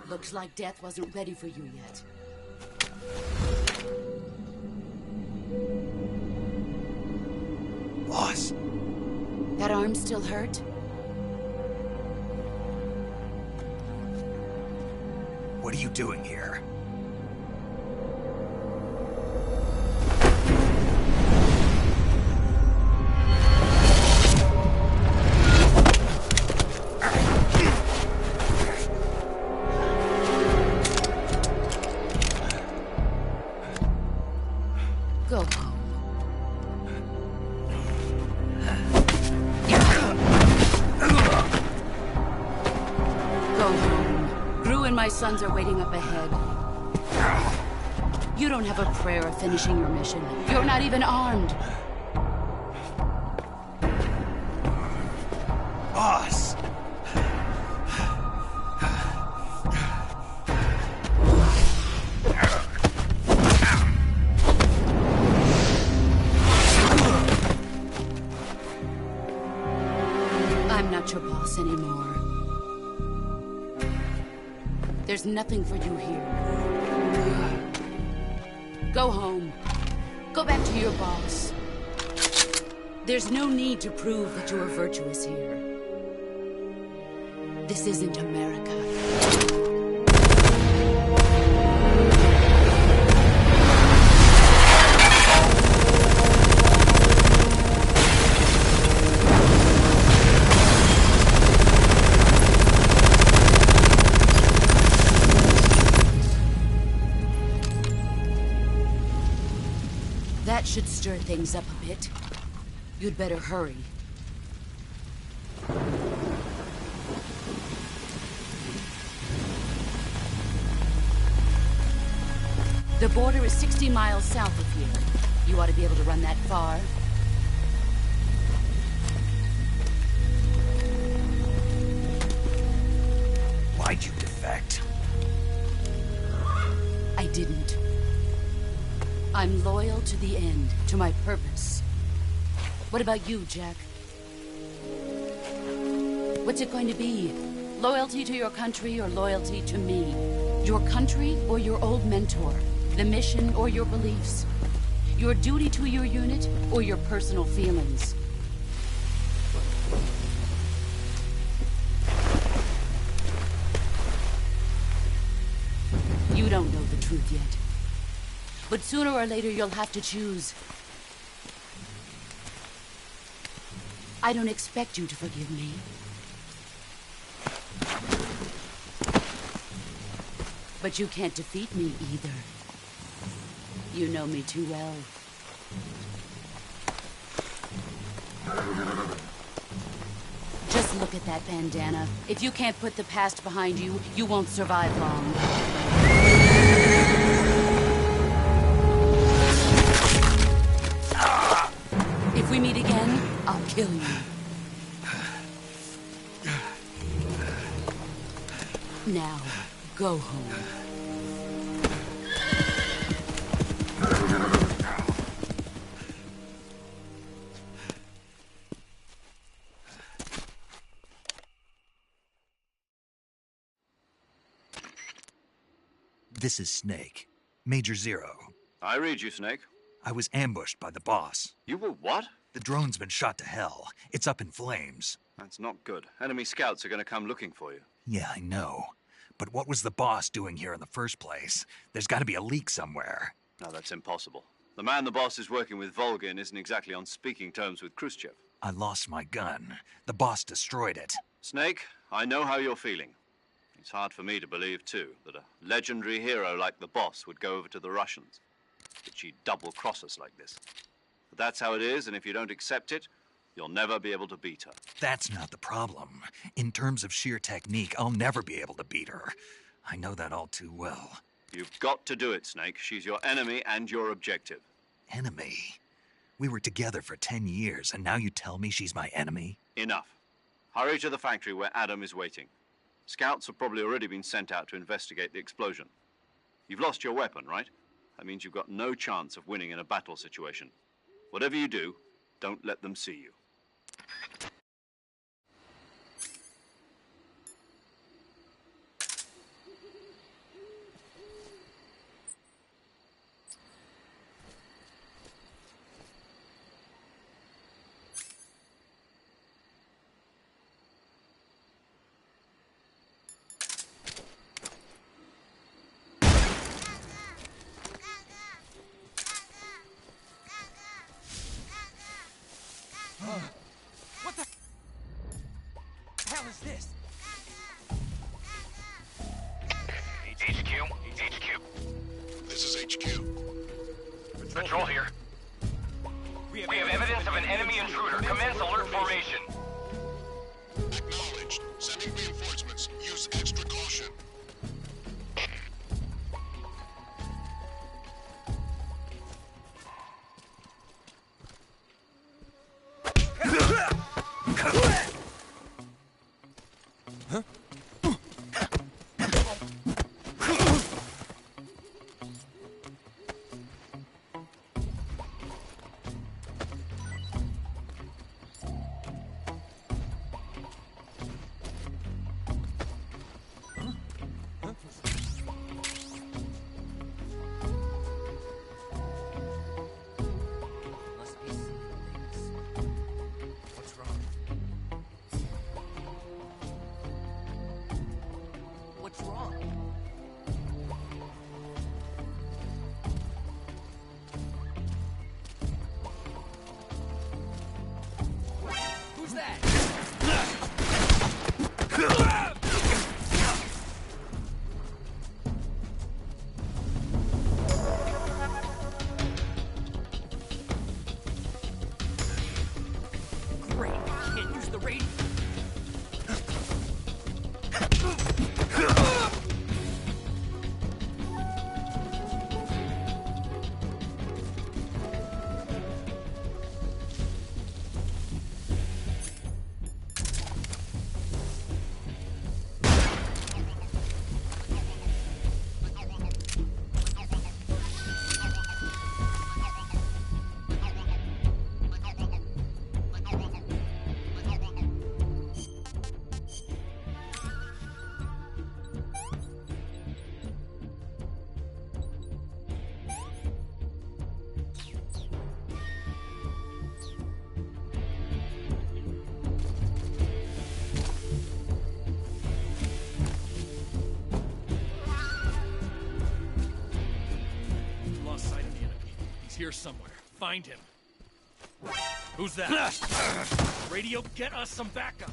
Looks like death wasn't ready for you yet. Boss. That arm still hurt? What are you doing here? Go home. Go home. Gru and my sons are waiting up ahead. You don't have a prayer of finishing your mission. You're not even armed. Boss! I'm not your boss anymore. There's nothing for you here. Go home. Go back to your boss. There's no need to prove that you are virtuous here. This isn't America. That should stir things up a bit. You'd better hurry. The border is 60 miles south of here. You ought to be able to run that far. Why'd you defect? I didn't. I'm loyal to the end, to my purpose. What about you, Jack? What's it going to be? Loyalty to your country or loyalty to me? Your country or your old mentor? The mission or your beliefs? Your duty to your unit or your personal feelings? You don't know the truth yet. But sooner or later, you'll have to choose. I don't expect you to forgive me. But you can't defeat me either. You know me too well. Just look at that bandana. If you can't put the past behind you, you won't survive long. If we meet again, I'll kill you. Now, go home. This is Snake. Major Zero. I read you, Snake. I was ambushed by the boss. You were what? The drone's been shot to hell. It's up in flames. That's not good. Enemy scouts are going to come looking for you. Yeah, I know. But what was the boss doing here in the first place? There's got to be a leak somewhere. No, that's impossible. The man the boss is working with, Volgin, isn't exactly on speaking terms with Khrushchev. I lost my gun. The boss destroyed it. Snake, I know how you're feeling. It's hard for me to believe, too, that a legendary hero like the boss would go over to the Russians. That she'd double-cross us like this. But that's how it is, and if you don't accept it, you'll never be able to beat her. That's not the problem. In terms of sheer technique, I'll never be able to beat her. I know that all too well. You've got to do it, Snake. She's your enemy and your objective. Enemy? We were together for 10 years, and now you tell me she's my enemy? Enough. Hurry to the factory where Adam is waiting. Scouts have probably already been sent out to investigate the explosion. You've lost your weapon, right? That means you've got no chance of winning in a battle situation. Whatever you do, don't let them see you. Patrol here. We have evidence of an enemy intruder. Commence alert formation. Acknowledged. Sending reinforcements. Use extra caution. What's wrong? Who's that? Great. Can't use the radio. Lost sight of the enemy. He's here somewhere. Find him. Who's that? Radio, get us some backup.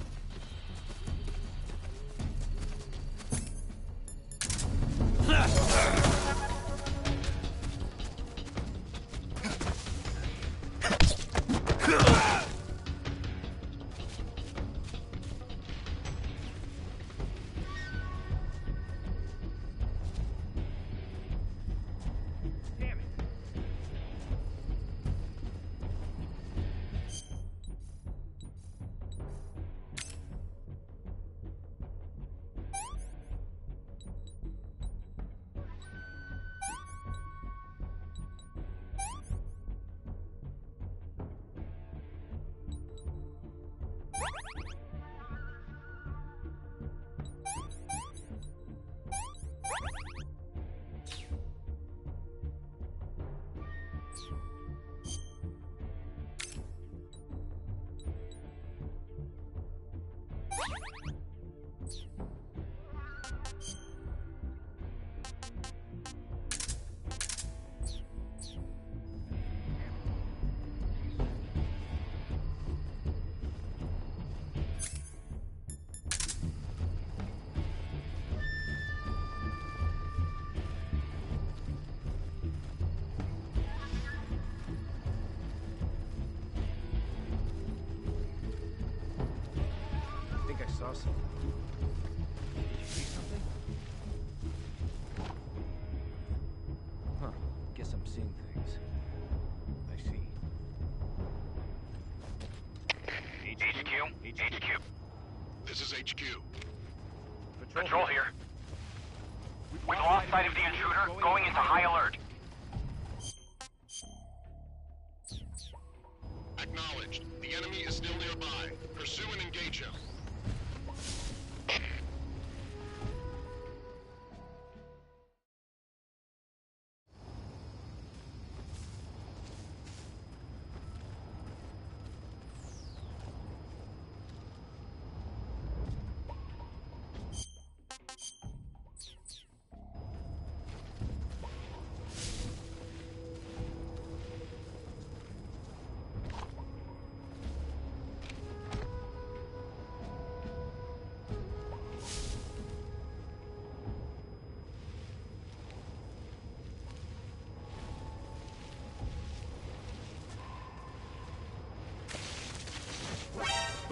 I think I saw something. Did you see something? Huh. Guess I'm seeing things. I see. HQ. This is HQ. Patrol here. We lost sight of the intruder. Going into high alert. Acknowledged. The enemy is still nearby. Pursue and engage him.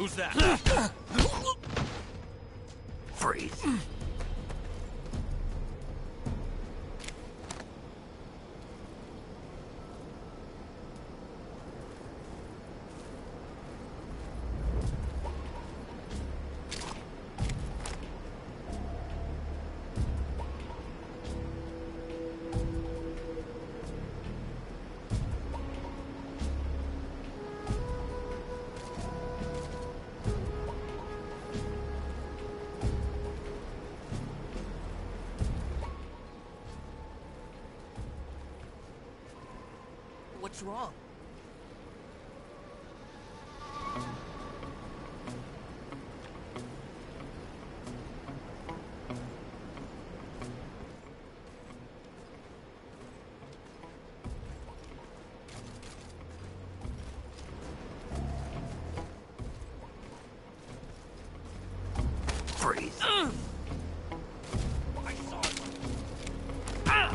Who's that? Freeze. What's wrong? Freeze. I saw it. Ah!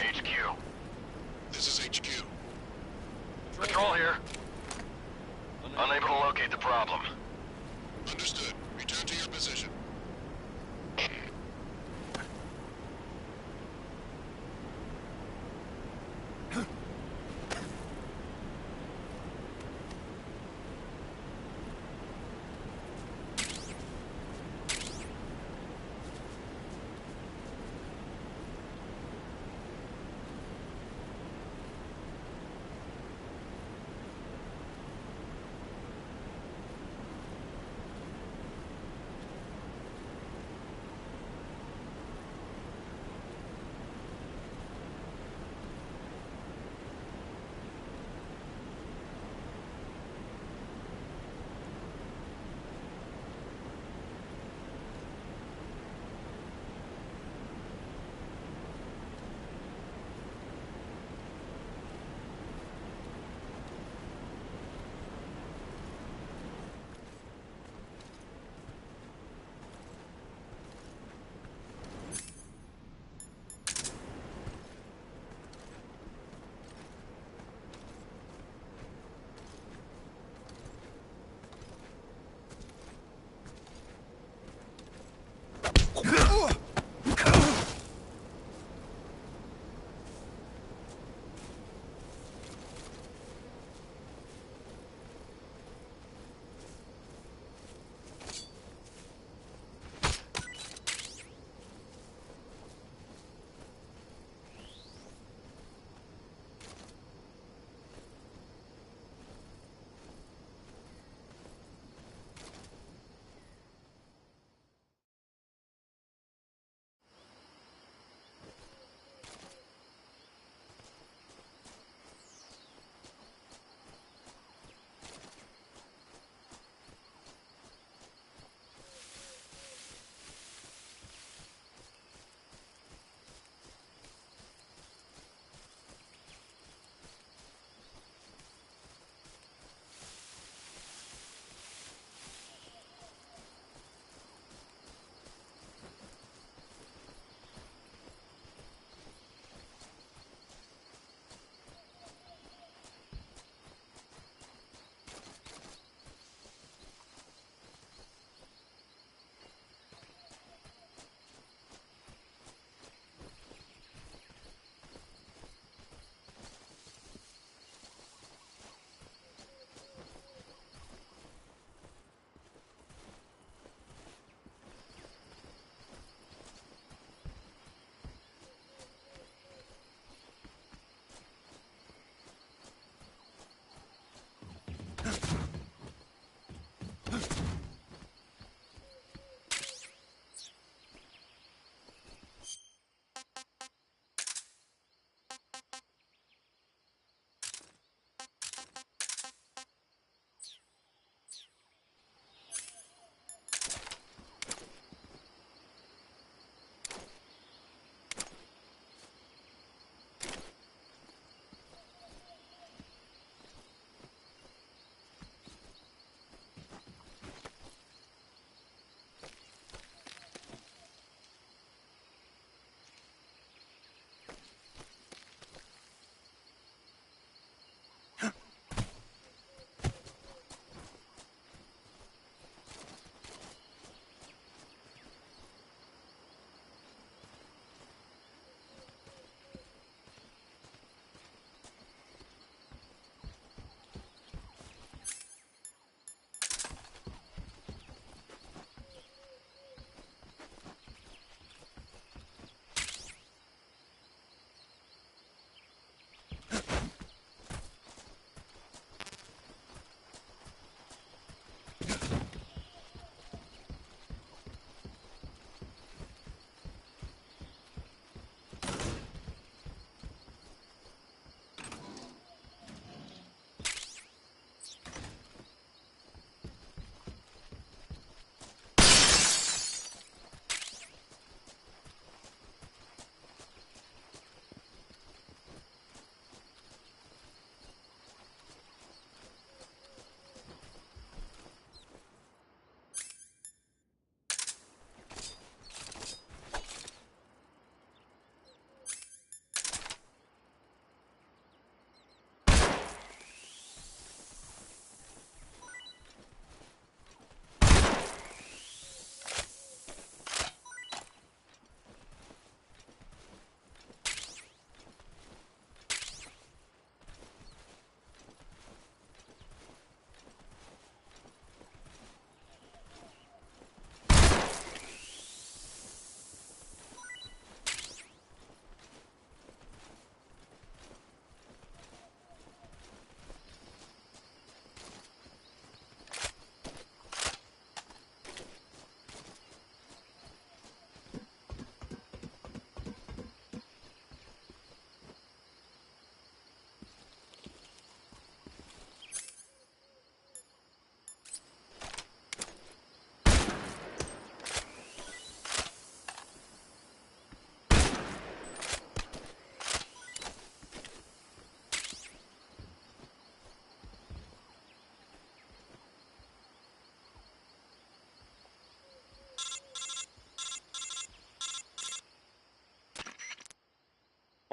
HQ. This is HQ. Patrol here. Unable to locate the problem. Understood. Return to your position.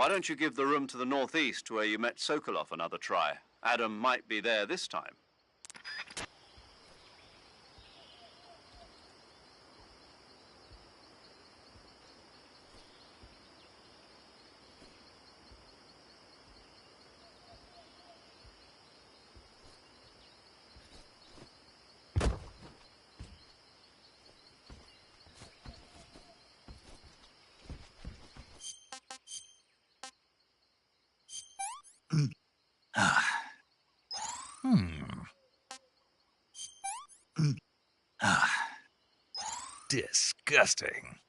Why don't you give the room to the northeast where you met Sokolov another try? Adam might be there this time. Disgusting.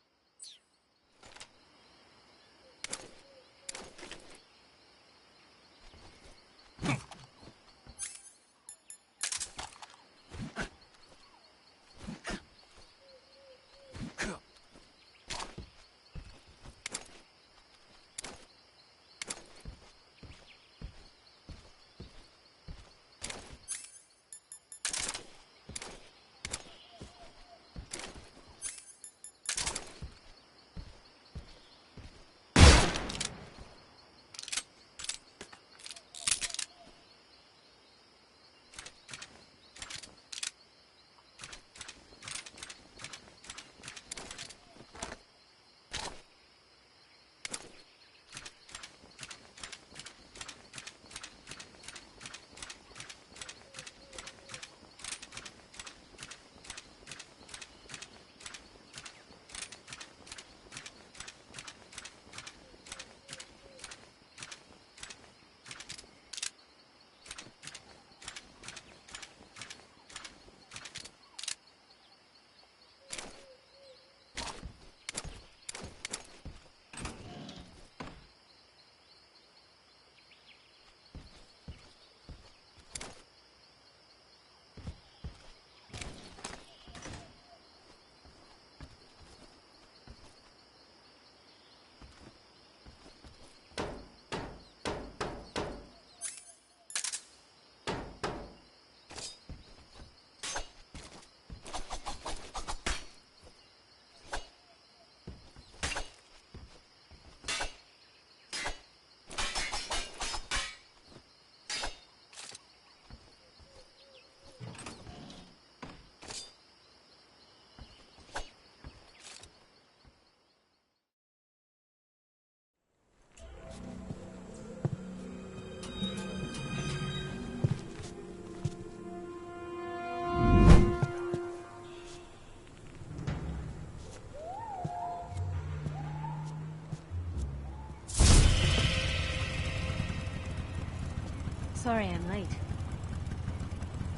Sorry I'm late.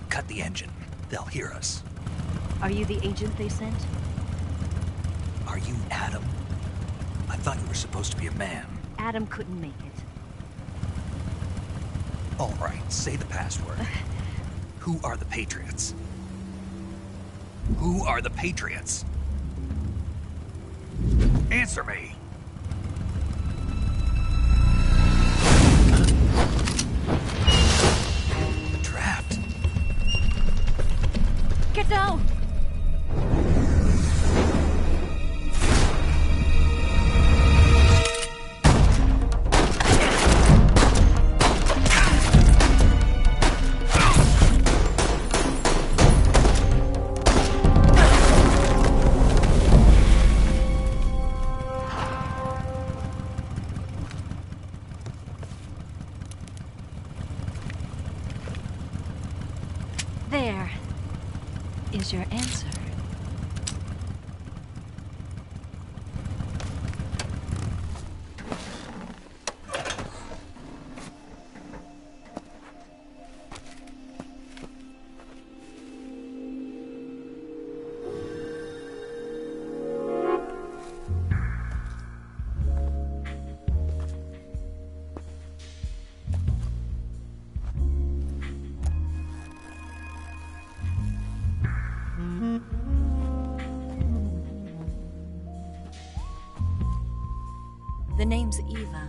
Cut the engine. They'll hear us. Are you the agent they sent? Are you Adam? I thought you were supposed to be a man. Adam couldn't make it. All right, say the password. Who are the Patriots? Who are the Patriots? Answer me! We're trapped. Get down! There is your answer. The name's Eva.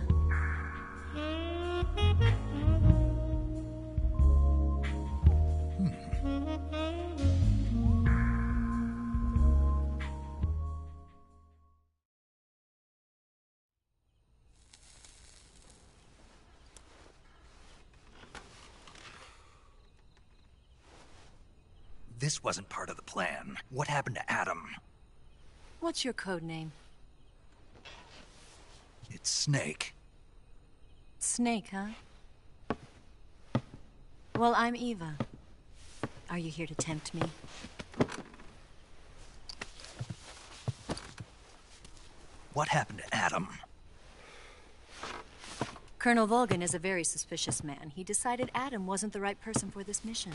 this wasn't part of the plan, what happened to Adam? What's your code name? It's Snake. Snake, huh? Well, I'm Eva. Are you here to tempt me? What happened to Adam? Colonel Volgan is a very suspicious man. He decided Adam wasn't the right person for this mission.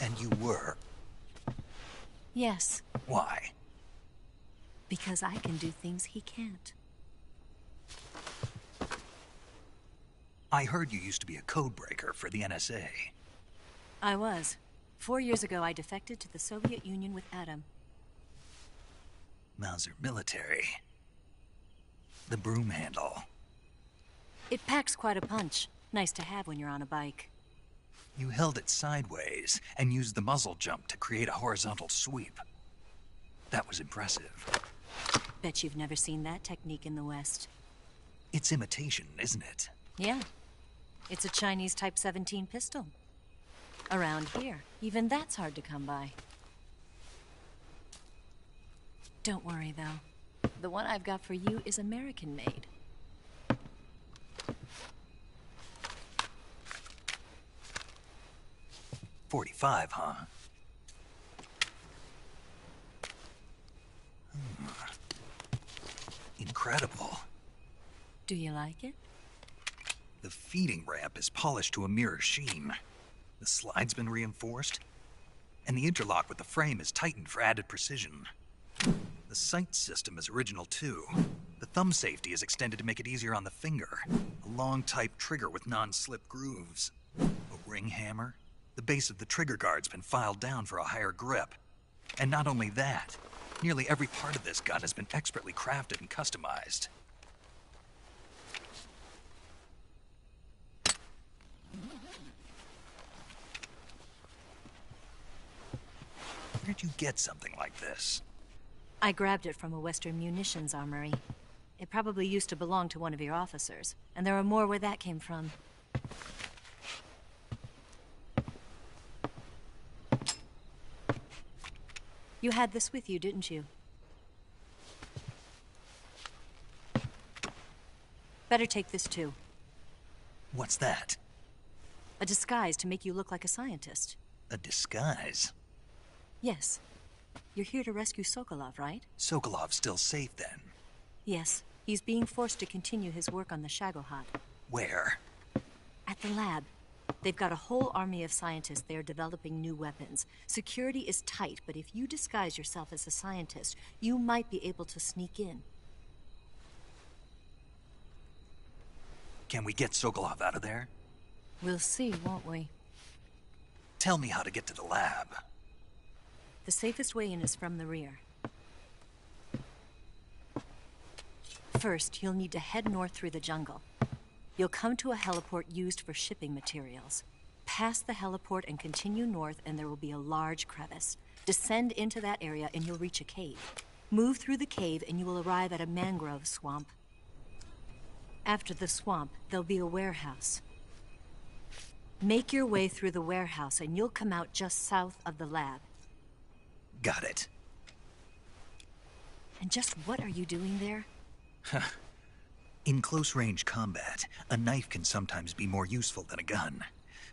And you were? Yes. Why? Because I can do things he can't. I heard you used to be a codebreaker for the NSA. I was. 4 years ago, I defected to the Soviet Union with Adam. Mauser military. The broom handle. It packs quite a punch. Nice to have when you're on a bike. You held it sideways and used the muzzle jump to create a horizontal sweep. That was impressive. Bet you've never seen that technique in the West. It's imitation, isn't it? Yeah. It's a Chinese Type 17 pistol. Around here, even that's hard to come by. Don't worry, though. The one I've got for you is American-made. .45, huh? Incredible. Do you like it? The feeding ramp is polished to a mirror sheen. The slide's been reinforced, and the interlock with the frame is tightened for added precision. The sight system is original too. The thumb safety is extended to make it easier on the finger. A long type trigger with non-slip grooves. A ring hammer. The base of the trigger guard's been filed down for a higher grip. And not only that, nearly every part of this gun has been expertly crafted and customized. Where'd you get something like this? I grabbed it from a Western munitions armory. It probably used to belong to one of your officers, and there are more where that came from. You had this with you, didn't you? Better take this too. What's that? A disguise to make you look like a scientist. A disguise? Yes. You're here to rescue Sokolov, right? Sokolov's still safe then? Yes. He's being forced to continue his work on the Shagohod. Where? At the lab. They've got a whole army of scientists there developing new weapons. Security is tight, but if you disguise yourself as a scientist, you might be able to sneak in. Can we get Sokolov out of there? We'll see, won't we? Tell me how to get to the lab. The safest way in is from the rear. First, you'll need to head north through the jungle. You'll come to a heliport used for shipping materials. Pass the heliport and continue north, and there will be a large crevice. Descend into that area and you'll reach a cave. Move through the cave and you will arrive at a mangrove swamp. After the swamp, there'll be a warehouse. Make your way through the warehouse and you'll come out just south of the lab. Got it. And just what are you doing there? In close-range combat, a knife can sometimes be more useful than a gun.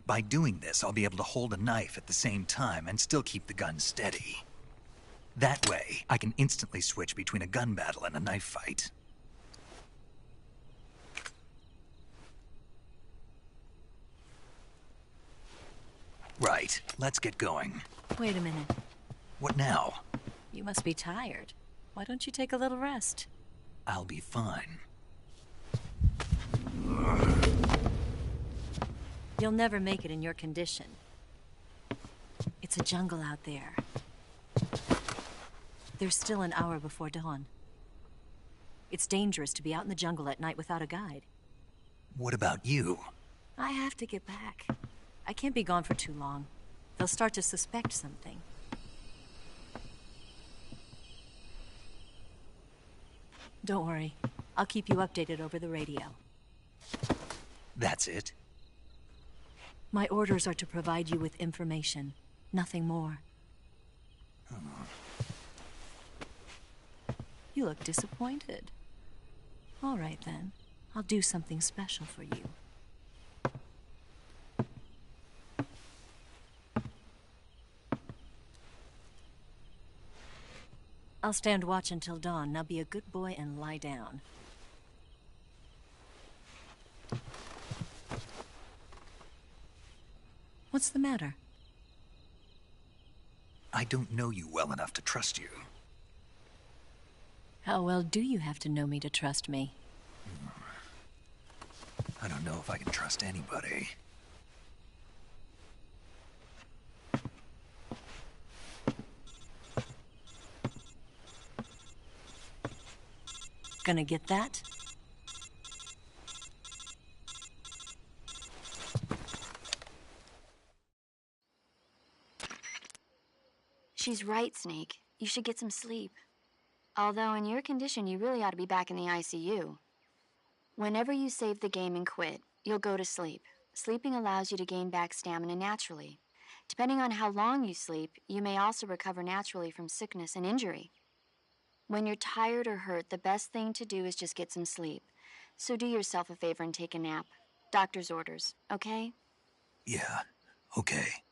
By doing this, I'll be able to hold a knife at the same time and still keep the gun steady. That way, I can instantly switch between a gun battle and a knife fight. Right, let's get going. Wait a minute. What now? You must be tired. Why don't you take a little rest? I'll be fine. You'll never make it in your condition. It's a jungle out there. There's still an hour before dawn. It's dangerous to be out in the jungle at night without a guide. What about you? I have to get back. I can't be gone for too long. They'll start to suspect something. Don't worry. I'll keep you updated over the radio. That's it? My orders are to provide you with information. Nothing more. You look disappointed. All right, then. I'll do something special for you. I'll stand watch until dawn. Now be a good boy and lie down. What's the matter? I don't know you well enough to trust you. How well do you have to know me to trust me? I don't know if I can trust anybody. Gonna get that? She's right, Snake. You should get some sleep. Although in your condition, you really ought to be back in the ICU. Whenever you save the game and quit, you'll go to sleep. Sleeping allows you to gain back stamina naturally. Depending on how long you sleep, you may also recover naturally from sickness and injury. When you're tired or hurt, the best thing to do is just get some sleep. So do yourself a favor and take a nap. Doctor's orders, okay? Yeah, okay.